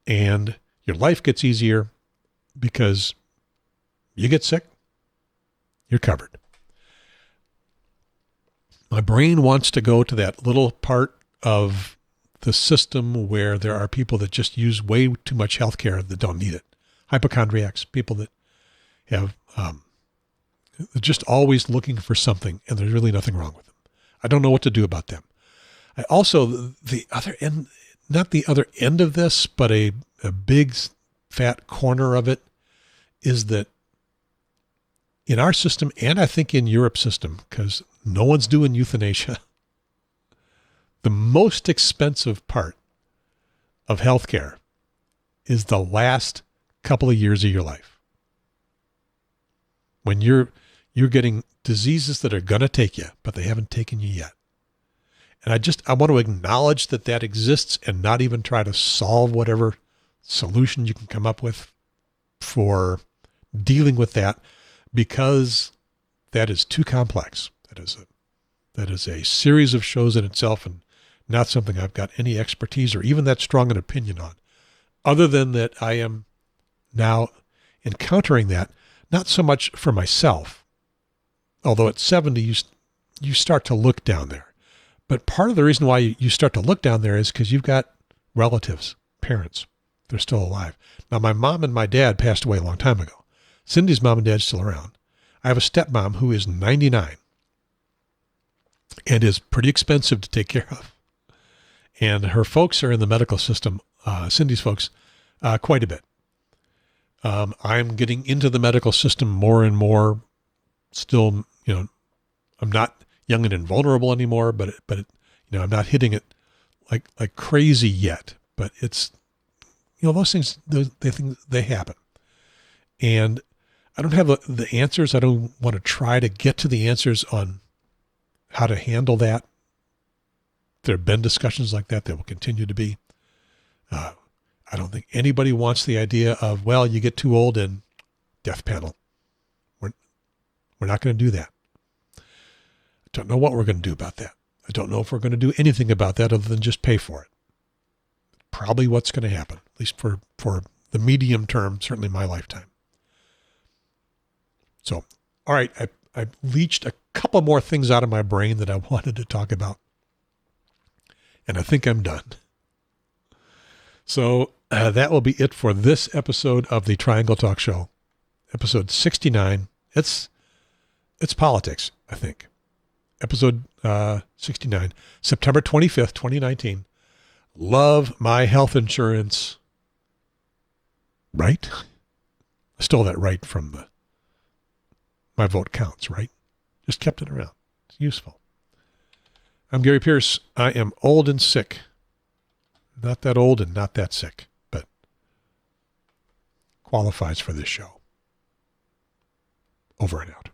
A: And your life gets easier because you get sick, you're covered. My brain wants to go to that little part of the system where there are people that just use way too much health care that don't need it. Hypochondriacs, people that have, they're just always looking for something and there's really nothing wrong with them. I don't know what to do about them. I also, the other end, not the other end of this, but a big fat corner of it is that in our system, and I think in Europe's system, because no one's doing euthanasia, the most expensive part of healthcare is the last couple of years of your life. When you're getting diseases that are going to take you, but they haven't taken you yet. And I want to acknowledge that exists and not even try to solve whatever solution you can come up with for dealing with that, because that is too complex. That is a series of shows in itself and not something I've got any expertise or even that strong an opinion on, other than that I am now encountering that, not so much for myself, although at 70, you start to look down there. But part of the reason why you start to look down there is because you've got relatives, parents, they're still alive. Now, my mom and my dad passed away a long time ago. Cindy's mom and dad's still around. I have a stepmom who is 99 and is pretty expensive to take care of. And her folks are in the medical system, Cindy's folks, quite a bit. I'm getting into the medical system more and more. Still, I'm not young and invulnerable anymore, but I'm not hitting it like crazy yet. But it's, those things, they happen. And I don't have the answers. I don't want to try to get to the answers on how to handle that. There have been discussions like that. There will continue to be. I don't think anybody wants the idea of, well, you get too old and death panel. We're not going to do that. I don't know what we're going to do about that. I don't know if we're going to do anything about that other than just pay for it. Probably what's going to happen, at least for the medium term, certainly my lifetime. So, all right, I've leached a couple more things out of my brain that I wanted to talk about. And I think I'm done. So that will be it for this episode of the Triangle Talk Show, episode 69. It's politics, I think. Episode 69, September 25th, 2019. Love my health insurance. Right? I stole that right from My Vote Counts, right? Just kept it around. It's useful. I'm Gary Pierce. I am old and sick. Not that old and not that sick, but qualifies for this show. Over and out.